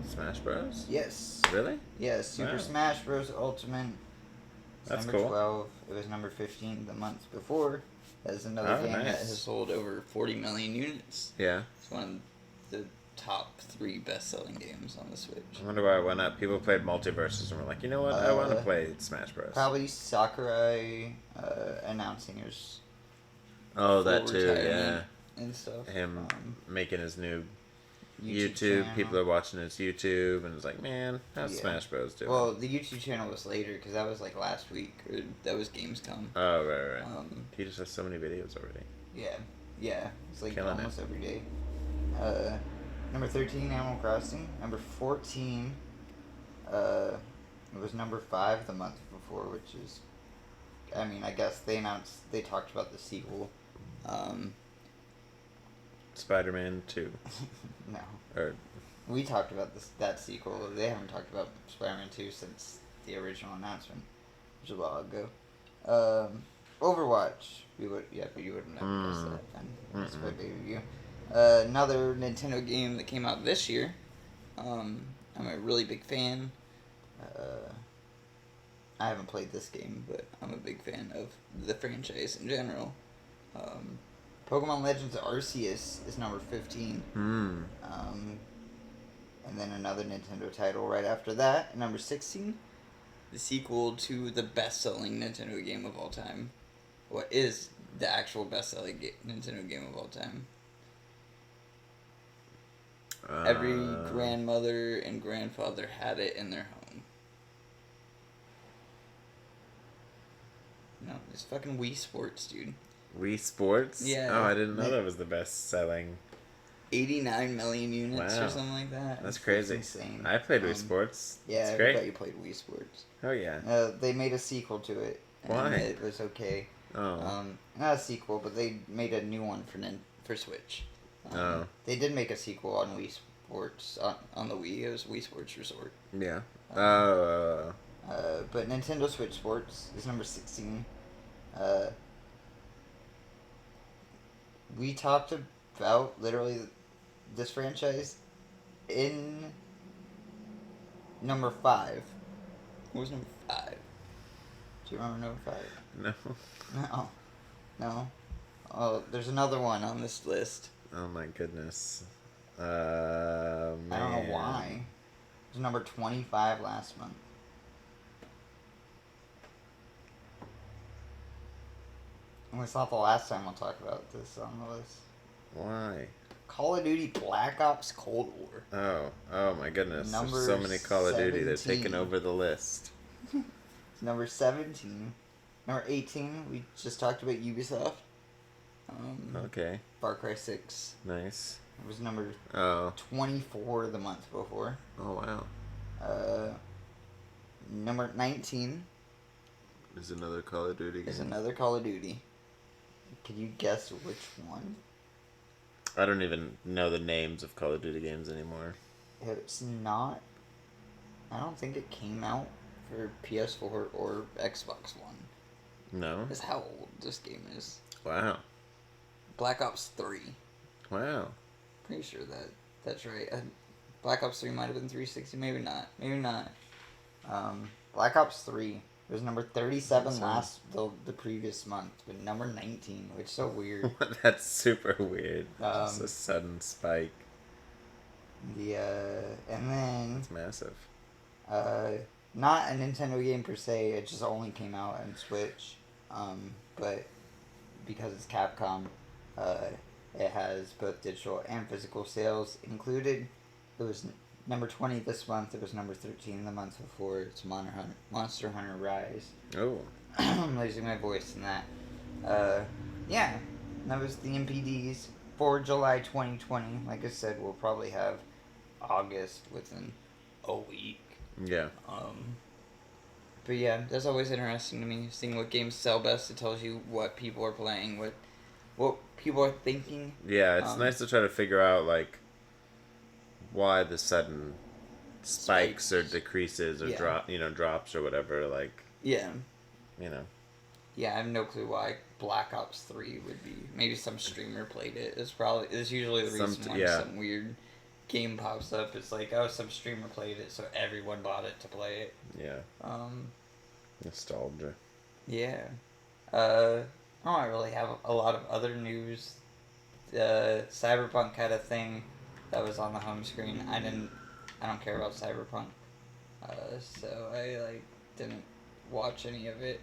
Smash Bros? Yes. Really? Yes, Super Wow. Smash Bros. Ultimate. It's That's number cool. 12. It was number 15 the month before. That's another game that nice. has sold over 40 million units. Yeah. It's one of the top 3 best-selling games on the Switch. I wonder why it went up. People played Multiverses and were like, you know what? I want to play Smash Bros. Probably Sakurai announcing his Oh, that full too, yeah. retirement and stuff. Him making his new YouTube. channel. People are watching his YouTube, and it's like, man, how's Yeah. Smash Bros doing? Well, the YouTube channel was later because that was like last week, or that was Gamescom. Oh, right. He He just has so many videos already. Yeah, it's like Killing almost every day. Number 13, Animal Crossing. Number 14, it was number 5 the month before, which is, I mean, I guess they talked about the sequel. Spider-Man 2. No. Or We talked about that sequel. They haven't talked about Spider-Man 2 since the original announcement, which was a while ago. Overwatch. But you would have never guessed that then. That's my baby review. Another Nintendo game that came out this year. I'm a really big fan. I haven't played this game, but I'm a big fan of the franchise in general. Pokemon Legends Arceus is number 15. And then another Nintendo title right after that, number 16. The sequel to the best-selling Nintendo game of all time. What is the actual best-selling Nintendo game of all time? Every grandmother and grandfather had it in their home. No, it's fucking Wii Sports, dude. Wii Sports? Yeah. Oh, I didn't know that was the best-selling. 89 million units Wow. or something like that. That's crazy. Insane. I played Wii Sports. Yeah, it's I great. bet you played Wii Sports. Oh, yeah. They made a sequel to it. And Why? it was okay. Oh. Not a sequel, but they made a new one for Switch. They did make a sequel on Wii Sports on the Wii. It was Wii Sports Resort. Yeah. But Nintendo Switch Sports is number 16. We talked about literally this franchise in number 5. What was number 5? Do you remember number 5? No. No. Oh, there's another one on this list. Oh, my goodness. Man. I don't know why. It was number 25 last month. And it's not the last time we'll talk about this on the list. Why? Call of Duty Black Ops Cold War. Oh my goodness. Number There's so many Call of Duty. They're 17. taking over the list. Number 17. Number 18, we just talked about Ubisoft. Okay. Far Cry 6. Nice. It was number Oh. 24 the month before. Oh, wow. Number 19 Is another Call of Duty game. is another Call of Duty. Can you guess which one? I don't even know the names of Call of Duty games anymore. It's not. I don't think it came out for PS4 or Xbox One. No? That's how old this game is. Wow. Black Ops 3. Wow. Pretty sure that's right. Black Ops 3 might have been 360, maybe not. Maybe not. Black Ops 3 was number 37 the previous month, but number 19, which is so weird. That's super weird. Just a sudden spike. And then It's massive. not a Nintendo game per se, it just only came out on Switch. But because it's Capcom, it has both digital and physical sales included. It was number 20 this month. It was number 13 the month before. It's Monster Hunter Rise. Oh. I'm losing my voice in that. Yeah, that was the MPDs for July 2020. Like I said, we'll probably have August within a week. Yeah. But yeah, that's always interesting to me, seeing what games sell best. It tells you what people are playing, what people are thinking. Yeah, it's nice to try to figure out, like, why the sudden spikes or decreases or drops or whatever, like... Yeah. You know. Yeah, I have no clue why Black Ops 3 would be. Maybe some streamer played it. It's usually the reason why some weird game pops up. It's like, oh, some streamer played it, so everyone bought it to play it. Yeah. Nostalgia. Yeah. I don't really have a lot of other news. Cyberpunk had a thing that was on the home screen. I don't care about Cyberpunk. So I didn't watch any of it.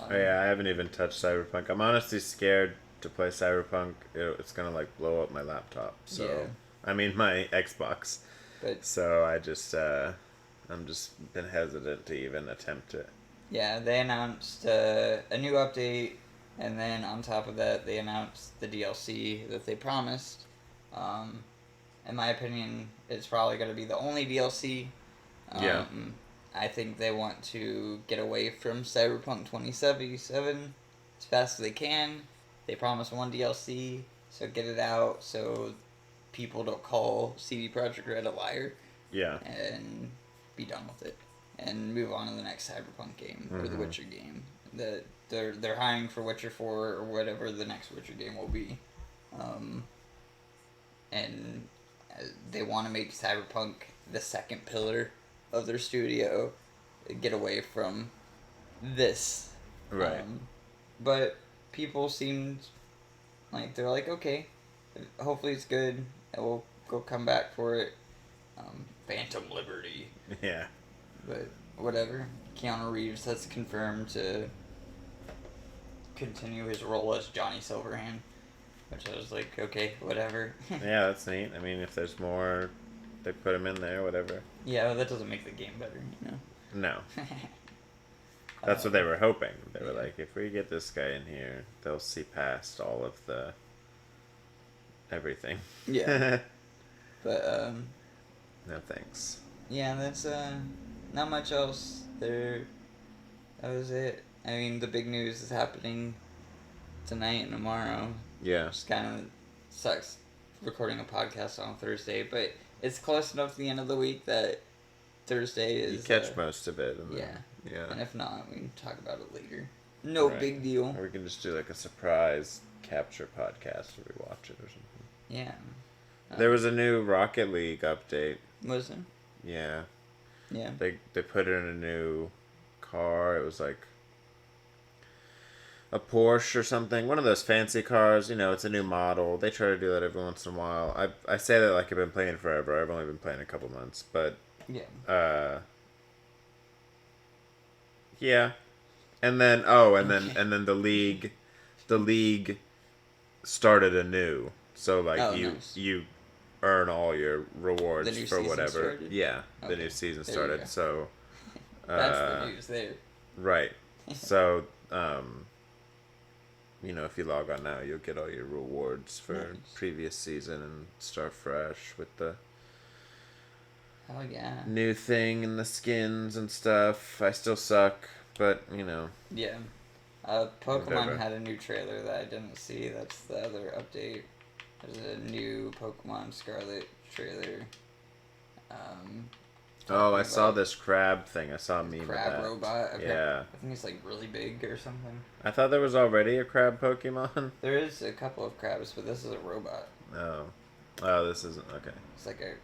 I haven't even touched Cyberpunk. I'm honestly scared to play Cyberpunk. It's gonna blow up my laptop. So yeah. I mean my Xbox. But so I just I'm just been hesitant to even attempt it. Yeah, they announced a new update, and then on top of that, they announced the DLC that they promised. In my opinion, it's probably going to be the only DLC. Yeah. I think they want to get away from Cyberpunk 2077 as fast as they can. They promised one DLC, so get it out so people don't call CD Projekt Red a liar. Yeah. And be done with it. And move on to the next Cyberpunk game or the Witcher game. They're hiring for Witcher 4 or whatever the next Witcher game will be. And they want to make Cyberpunk the second pillar of their studio. Get away from this. Right. But people seemed like they're like, okay, hopefully it's good. And we'll go come back for it. Phantom Liberty. Yeah. But whatever. Keanu Reeves has confirmed to continue his role as Johnny Silverhand. Which I was like, okay, whatever. Yeah, that's neat. I mean, if there's more, they put him in there, whatever. Yeah, well, that doesn't make the game better, you know? No. That's what they were hoping. They were like, if we get this guy in here, they'll see past all of the... everything. Yeah. But, No thanks. yeah, that's, not much else. That was it. I mean, the big news is happening tonight and tomorrow. Yeah. Which kind of sucks recording a podcast on Thursday, but it's close enough to the end of the week that Thursday is... You catch most of it. And yeah. Then, yeah. And if not, we can talk about it later. No big deal. Or we can just do a surprise capture podcast where we watch it or something. Yeah. There was a new Rocket League update. Was there? Yeah. Yeah. They put in a new car. It was like a Porsche or something. One of those fancy cars. It's a new model. They try to do that every once in a while. I say that like I've been playing forever. I've only been playing a couple months. But, yeah. Yeah. And then, and then the league started anew. So, you earn all your rewards for whatever. Started? Yeah, the new season started. So that's the news there. Right. So, if you log on now, you'll get all your rewards for previous season and start fresh with the new thing and the skins and stuff. I still suck, but Yeah. Pokemon had a new trailer that I didn't see. That's the other update. There's a new Pokemon Scarlet trailer. Oh, I talking saw about this crab thing. I saw a meme of crab that. robot. Yeah. I think it's like really big or something. I thought there was already a crab Pokemon. There is a couple of crabs, but this is a robot. Oh. Oh, this isn't okay. It's like a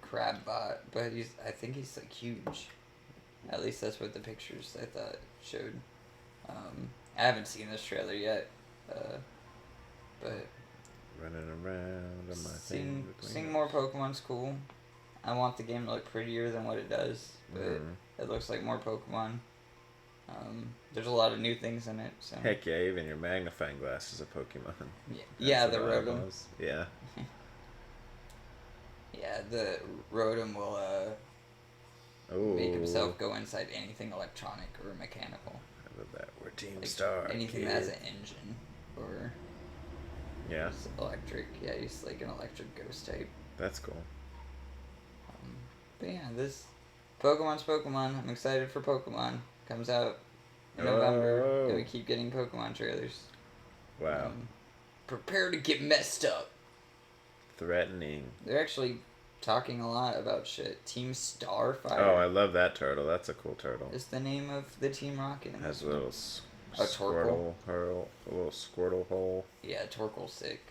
crab bot, but I think he's like huge. At least that's what the pictures I thought showed. I haven't seen this trailer yet, but Running around on my seeing more Pokemon's cool. I want the game to look prettier than what it does, but it looks like more Pokemon. There's a lot of new things in it. So. Heck yeah, even your magnifying glass is a Pokemon. Yeah, the Rotom. Yeah. Yeah, the Rotom will make himself go inside anything electronic or mechanical. I love that. We're Team Star. Anything that has an engine or yeah, electric. Yeah, he's like an electric ghost type. That's cool. But yeah, this Pokemon's Pokemon. I'm excited for Pokemon. Comes out in November, and we keep getting Pokemon trailers. Wow. Prepare to get messed up. Threatening. They're actually talking a lot about shit. Team Starfire. Oh, I love that turtle. That's a cool turtle. Is the name of the Team Rocket. Has a little Torkoal. A little Squirtle hole. Yeah, Torkoal's sick.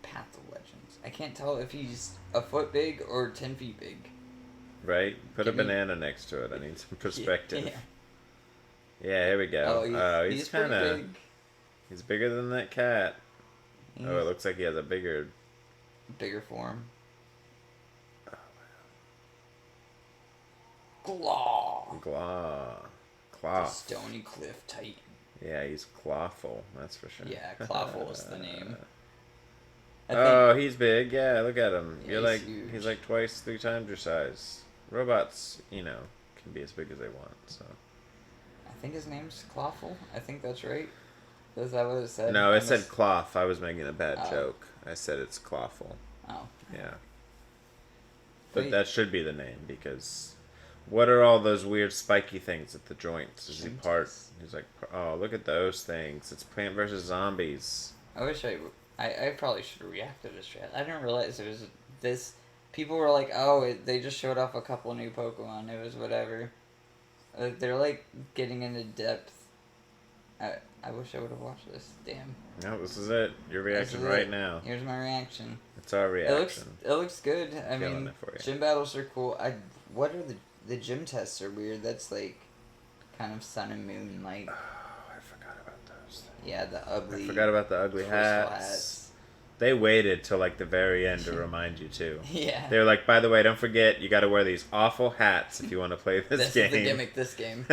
Path of Legends. I can't tell if he's a foot big or 10 feet big. Right? Put a banana next to it. I need some perspective. Yeah, here we go. Oh, he's kind of big. He's bigger than that cat. It looks like he has a bigger form. Claw. The Stony Cliff Titan. Yeah, he's Clawful, that's for sure. Yeah, Clawful is the name. He's big. Yeah, look at him. Yeah, he's like twice, 3 times your size. Robots, can be as big as they want, so. I think his name's Clawful. I think that's right. Is that what it said? No, it said Cloth. I was making a bad joke. I said it's Clawful. Oh. Yeah. But that should be the name, because what are all those weird spiky things at the joints? Is he part? He's like, oh, look at those things. It's Plant vs. Zombies. I wish I probably should have reacted to this trailer. I didn't realize it was this. People were like, oh, they just showed off a couple new Pokemon. It was whatever. They're like getting into depth. I wish I would have watched this. Damn. No, this is it. Your reaction right now. Here's my reaction. It's our reaction. It looks good. I mean, gym battles are cool. What are the gym tests are weird. That's like kind of Sun and Moon like. Oh, I forgot about those things. Yeah, the ugly. I forgot about the ugly hats. They waited till like the very end to remind you too. Yeah. They were like, by the way, don't forget you got to wear these awful hats if you want to play this game. That's the gimmick. This game.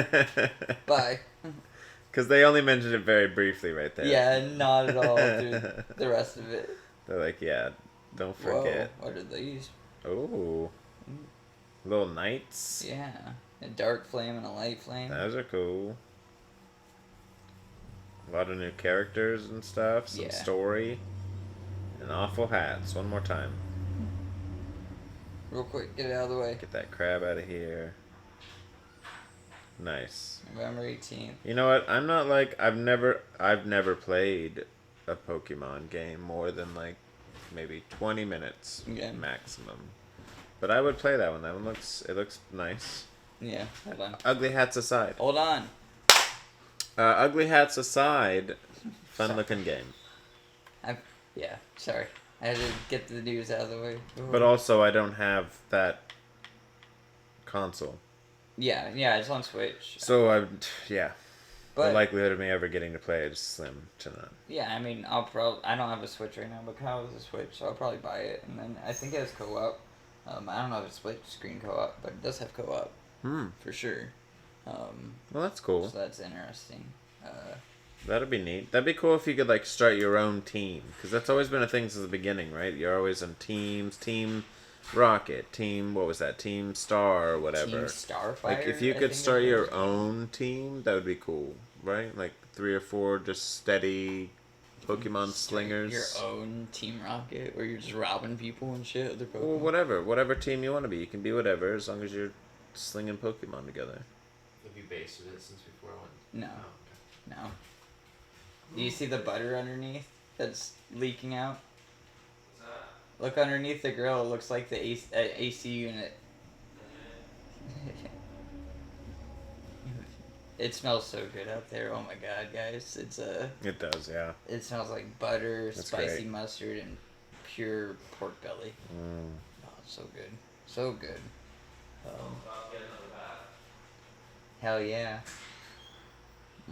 Bye. Because they only mentioned it very briefly right there. Yeah, not at all through the rest of it. They're like, yeah, don't forget. Whoa, what are these? Oh. Little knights. Yeah. A dark flame and a light flame. Those are cool. A lot of new characters and stuff. Some story. And awful hats. One more time. Real quick, get it out of the way. Get that crab out of here. Nice. November 18th. You know what? I'm not like I've never played a Pokemon game more than like maybe 20 minutes maximum. But I would play that one. That one looks nice. Yeah, hold on. Ugly hats aside. Hold on. Ugly hats aside, fun looking game. Sorry. I had to get the news out of the way. Ooh. But also I don't have that console. Yeah, it's on Switch. So But the likelihood of me ever getting to play it is slim to none. Yeah, I mean, I don't have a Switch right now, but Kyle has a Switch, so I'll probably buy it. And then I think it has co-op. I don't know if it's split screen co-op, but it does have co-op. For sure. Well, that's cool. So that's interesting. That'd be neat. That'd be cool if you could like start your own team, because that's always been a thing since the beginning, right? You're always on teams, Team Rocket, Team Team Star or whatever. Team Starfire. Like if you could start your own team, that would be cool, right? Like 3 or 4 just steady Pokemon slingers. Your own Team Rocket, where you're just robbing people and shit. Other Pokemon. Well, whatever team you want to be, you can be whatever as long as you're slinging Pokemon together. Have you based it since before one? No. No. Do you see the butter underneath that's leaking out? What's that? Look underneath the grill. It looks like the AC unit It smells so good out there. Oh my god, guys! It does, yeah. It smells like butter, That's spicy great. mustard, and pure pork belly. Mm. Oh, it's so good, so good. I'll get another bat. Hell yeah!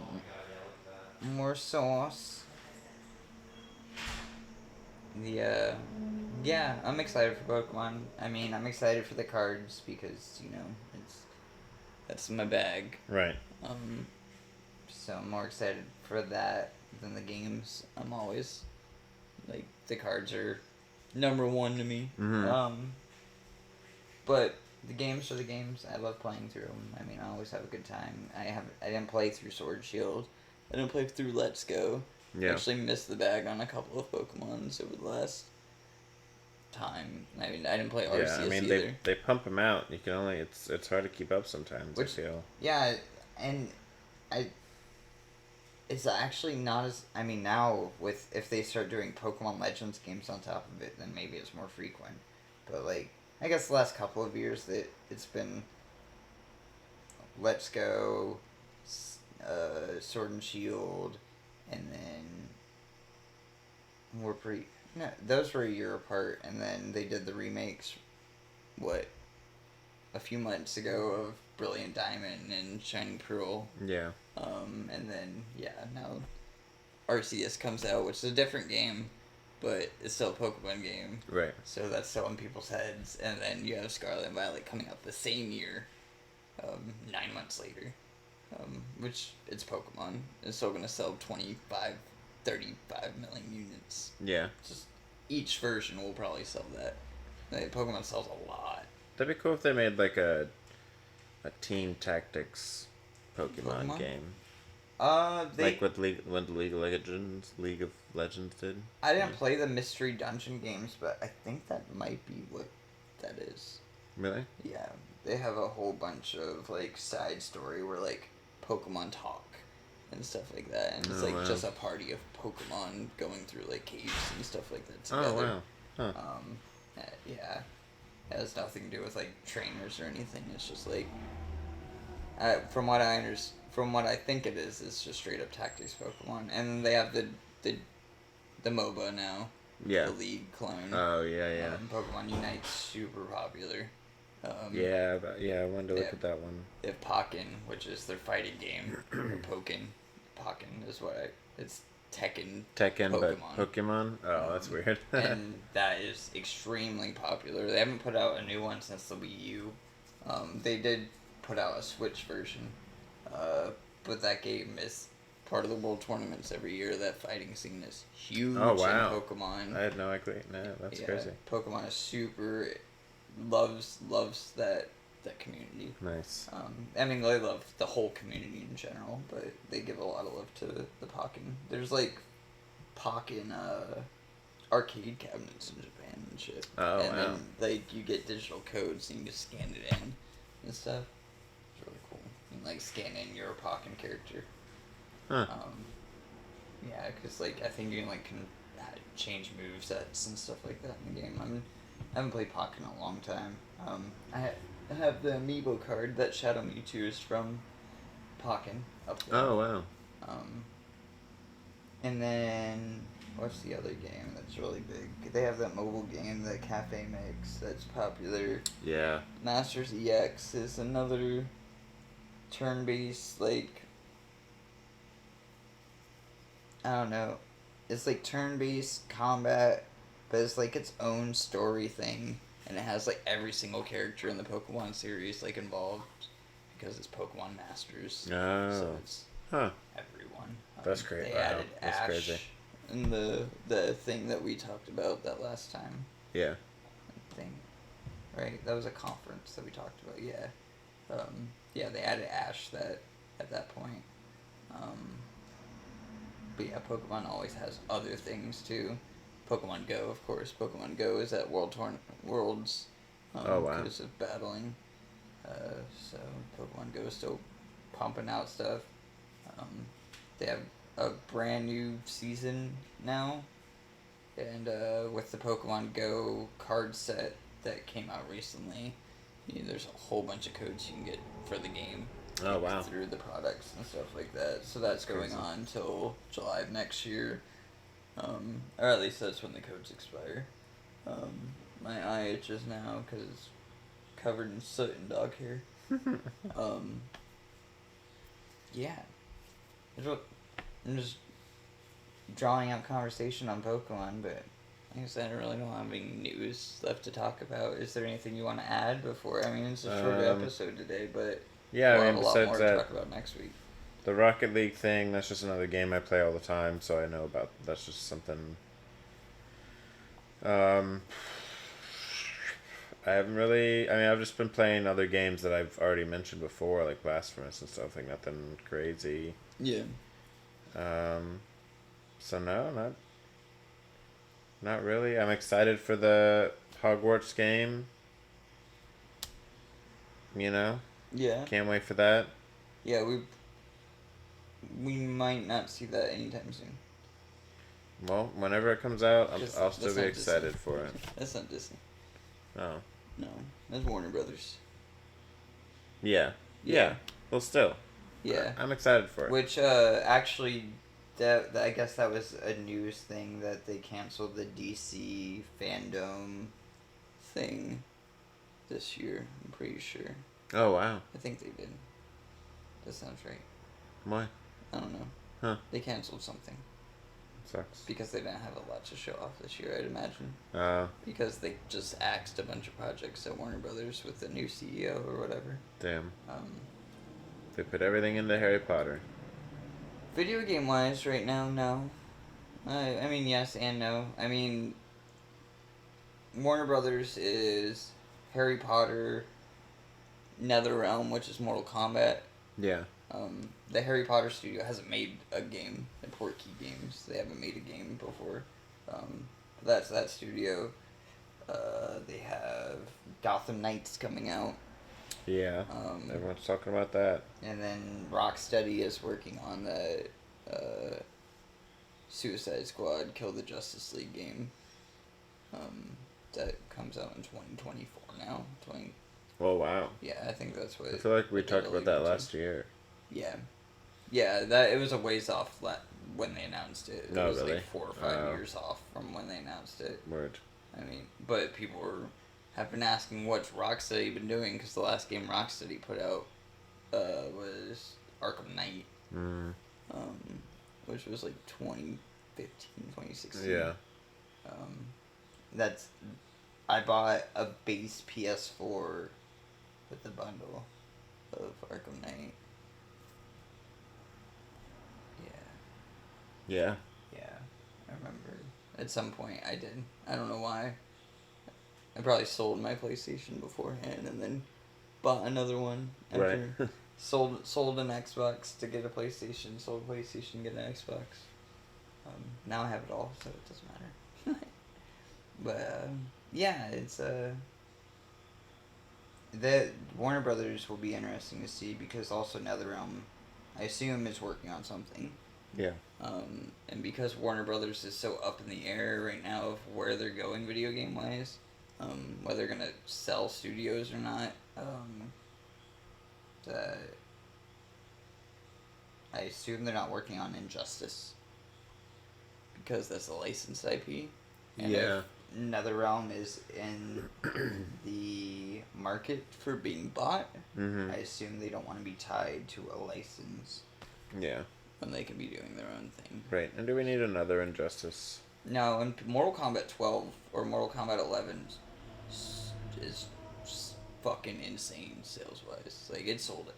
Oh my god, yeah, look at that. More sauce. Yeah, I'm excited for Pokemon. I mean, I'm excited for the cards because that's my bag. Right. So I'm more excited for that than the games. I'm always like the cards are number one to me. Mm-hmm. But the games are the games. I love playing through them. I mean, I always have a good time. I didn't play through Sword Shield. I didn't play through Let's Go. Yeah. I actually missed the bag on a couple of Pokemons over the last time. I mean, I didn't play Arceus Yeah, I mean, either. they pump them out. You can only, it's hard to keep up sometimes, I feel. Yeah, and it's actually not as, I mean, now if they start doing Pokemon Legends games on top of it, then maybe it's more frequent. But like, I guess the last couple of years that it's been Let's Go, Sword and Shield, and then those were a year apart, and then they did the remakes, a few months ago of Brilliant Diamond and Shining Pearl. Yeah. And then, now Arceus comes out, which is a different game, but it's still a Pokemon game. Right. So that's still in people's heads. And then you have Scarlet and Violet coming out the same year, 9 months later. Which, it's Pokemon. It's still going to sell 35 million units. Yeah. Just each version will probably sell that. Like, Pokemon sells a lot. That'd be cool if they made like a Team Tactics Pokemon game. Like what League of Legends did. I didn't play the Mystery Dungeon games, but I think that might be what that is. Really? Yeah, they have a whole bunch of like side story where like Pokemon talk and stuff like that, and it's wow. just a party of Pokemon going through like caves and stuff like that together. Oh wow! Huh. Yeah, it has nothing to do with like trainers or anything. It's just like, from what I think it is, it's just straight up tactics Pokemon, and they have the MOBA now. Yeah. The League clone. Oh yeah. Pokemon Unite's super popular. I wanted to look at that one. They have Pokken, which is their fighting game. Or Pokken is it's Tekken Pokemon. But Pokemon? Oh, that's weird. and that is extremely popular. They haven't put out a new one since the Wii U. They did put out a Switch version, but that game is part of the World Tournaments every year. That fighting scene is huge in Pokemon. I had no idea. No, that's crazy. Pokemon is super loves that community. Nice. I mean, they love the whole community in general, but they give a lot of love to the Pokken. There's like Pokken arcade cabinets in Japan and shit. Oh, and wow. then like you get digital codes and you just scan it in and stuff. It's really cool. You can like scan in your Pokken character. Huh. Yeah, because like I think you can change movesets and stuff like that in the game. I haven't played Pokken in a long time. I have the amiibo card that Shadow Mewtwo is from Pokken up there. Oh wow. And then what's the other game that's really big? They have that mobile game, the Cafe Mix, that's popular. Yeah. Masters EX is another turn-based, like, I don't know. It's like turn-based combat, but it's like its own story thing, and it has like every single character in the Pokemon series like involved because it's Pokemon Masters. Oh. So it's everyone. That's great. They Wow. added That's Ash crazy. in the thing that we talked about that last time. Yeah. Thing, right? That was a conference that we talked about. Yeah. Yeah, they added Ash at that point. But yeah, Pokemon always has other things too. Pokemon Go, of course. Pokemon Go is at Worlds. Oh wow. Because of battling. So Pokemon Go is still pumping out stuff. They have a brand new season now, and with the Pokemon Go card set that came out recently, there's a whole bunch of codes you can get for the game. Oh, wow. Through the products and stuff like that. So that's going on till July of next year. Or at least that's when the codes expire. My eye itches now because it's covered in soot and dog hair. Yeah. I'm just drawing out conversation on Pokemon, but I guess I really don't have any news left to talk about. Is there anything you want to add before? I mean, it's a short episode today, but yeah, we'll I have mean, a lot besides more that, to talk about next week. the Rocket League thing, that's just another game I play all the time, so I know about. That's just something. I haven't really. I mean, I've just been playing other games that I've already mentioned before, like Blasphemous and stuff. Like nothing crazy. Yeah. So no, not really. I'm excited for the Hogwarts game. You know. Yeah. Can't wait for that. Yeah, we might not see that anytime soon. Well, whenever it comes out, I'll still That's be not excited Disney. for it. That's not Disney. Oh. No, that's Warner Brothers. Yeah. Yeah. Well, still. Yeah. I'm excited for it. Which actually, that I guess that was a news thing that they canceled the DC fandom thing this year. I'm pretty sure. Oh, wow. I think they did. That sounds right. Why? I don't know. Huh. They canceled something Sucks. because they didn't have a lot to show off this year, I'd imagine. Because they just axed a bunch of projects at Warner Brothers with the new CEO or whatever. Damn. They put everything into Harry Potter. Video game wise, right now, no. I mean, yes and no. I mean, Warner Brothers is Harry Potter, NetherRealm, which is Mortal Kombat. Yeah. The Harry Potter studio hasn't made a game. The Portkey Games, they haven't made a game before. That's that studio. They have Gotham Knights coming out. Yeah. Everyone's talking about that. And then Rocksteady is working on the Suicide Squad Kill the Justice League game. That comes out in 2024 now. Oh, wow. Yeah, I think that's what. I feel like we talked about that last year. Yeah. Yeah, that it was a ways off when they announced it. It was really? like 4 or 5 years off from when they announced it. Word. I mean, but people have been asking what's Rocksteady been doing, because the last game Rocksteady put out was Arkham Knight. Which was like 2015, 2016. Yeah. I bought a base PS4 with the bundle of Arkham Knight. Yeah. Yeah, I remember. At some point I did. I don't know why. I probably sold my PlayStation beforehand and then bought another one. After Right. sold an Xbox to get a PlayStation, sold a PlayStation to get an Xbox. Now I have it all, so it doesn't matter. But, yeah, it's, the Warner Brothers will be interesting to see, because also NetherRealm, I assume, is working on something. Yeah. And because Warner Brothers is so up in the air right now of where they're going video game wise, whether they're gonna sell studios or not, I assume they're not working on Injustice, because that's a licensed IP. And Yeah. if NetherRealm is in the market for being bought, I assume they don't want to be tied to a license. Yeah. When they can be doing their own thing. Right. And do we need another Injustice? No, and Mortal Kombat 12 or Mortal Kombat 11 is just fucking insane sales wise. Like, it sold it.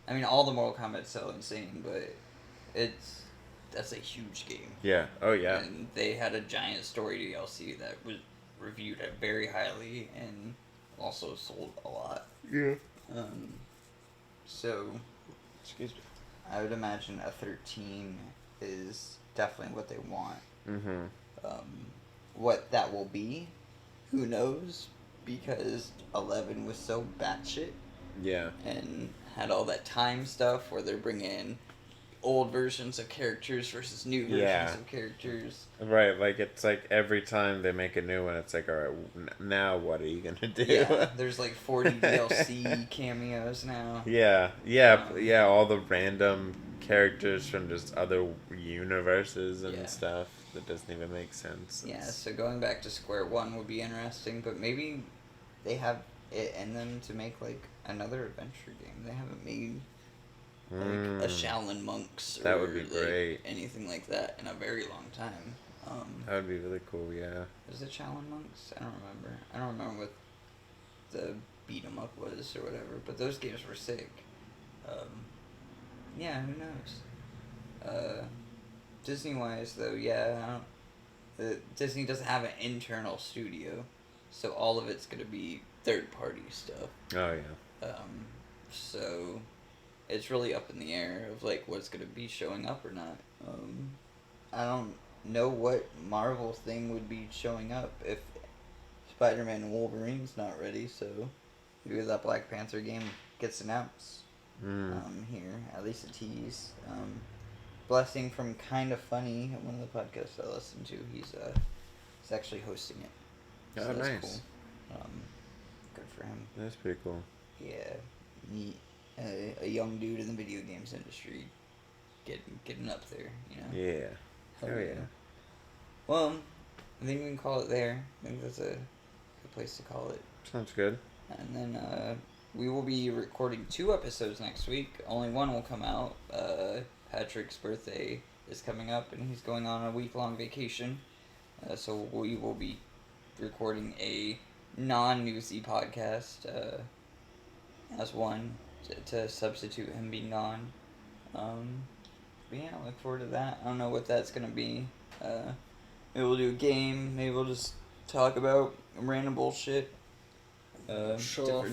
I mean, all the Mortal Kombat sell insane, but that's a huge game. Yeah. Oh, yeah. And they had a giant story DLC that was reviewed very highly and also sold a lot. Yeah. So, Excuse me. I would imagine a 13 is definitely what they want. What that will be, who knows? Because 11 was so batshit. Yeah. And had all that time stuff where they're bringing in old versions of characters versus new versions of characters. Right, like, it's like every time they make a new one, it's like, alright, now what are you gonna do? Yeah, there's like 40 DLC cameos now. Yeah, all the random characters from just other universes and stuff that doesn't even make sense. Yeah, so going back to square one would be interesting, but maybe they have it in them to make, like, another adventure game. They haven't made, like, a Shaolin Monks or that would be great. Anything like that in a very long time. That would be really cool, yeah. Was it Shaolin Monks? I don't remember. I don't remember what the beat 'em up was or whatever, but those games were sick. Yeah, who knows? Disney-wise, though, yeah, Disney doesn't have an internal studio, so all of it's going to be third-party stuff. Oh, yeah. So it's really up in the air of, like, what's going to be showing up or not. I don't know what Marvel thing would be showing up if Spider-Man and Wolverine's not ready, so maybe that Black Panther game gets announced here, at least a tease. Blessing from Kind of Funny, one of the podcasts I listen to, he's actually hosting it. So that's nice. Cool. Good for him. That's pretty cool. Yeah, a young dude in the video games industry, getting up there, you know. Yeah. Hell yeah. Well, I think we can call it there. I think that's a good place to call it. Sounds good. And then we will be recording 2 episodes next week. Only one will come out. Patrick's birthday is coming up, and he's going on a week-long vacation. So we will be recording a non-newsy podcast as one to substitute him being gone. But yeah, I look forward to that. I don't know what that's going to be. Maybe we'll do a game. Maybe we'll just talk about random bullshit. Different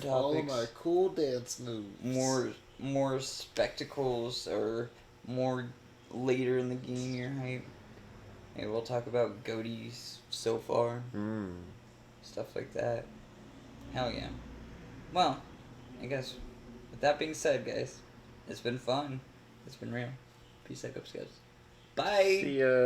topics. All of my cool dance moves. More spectacles or more later in the game you're hype. Maybe we'll talk about goatees so far. Stuff like that. Hell yeah. Well, I guess with that being said, guys, it's been fun. It's been real. Peace out, guys. Bye. See ya.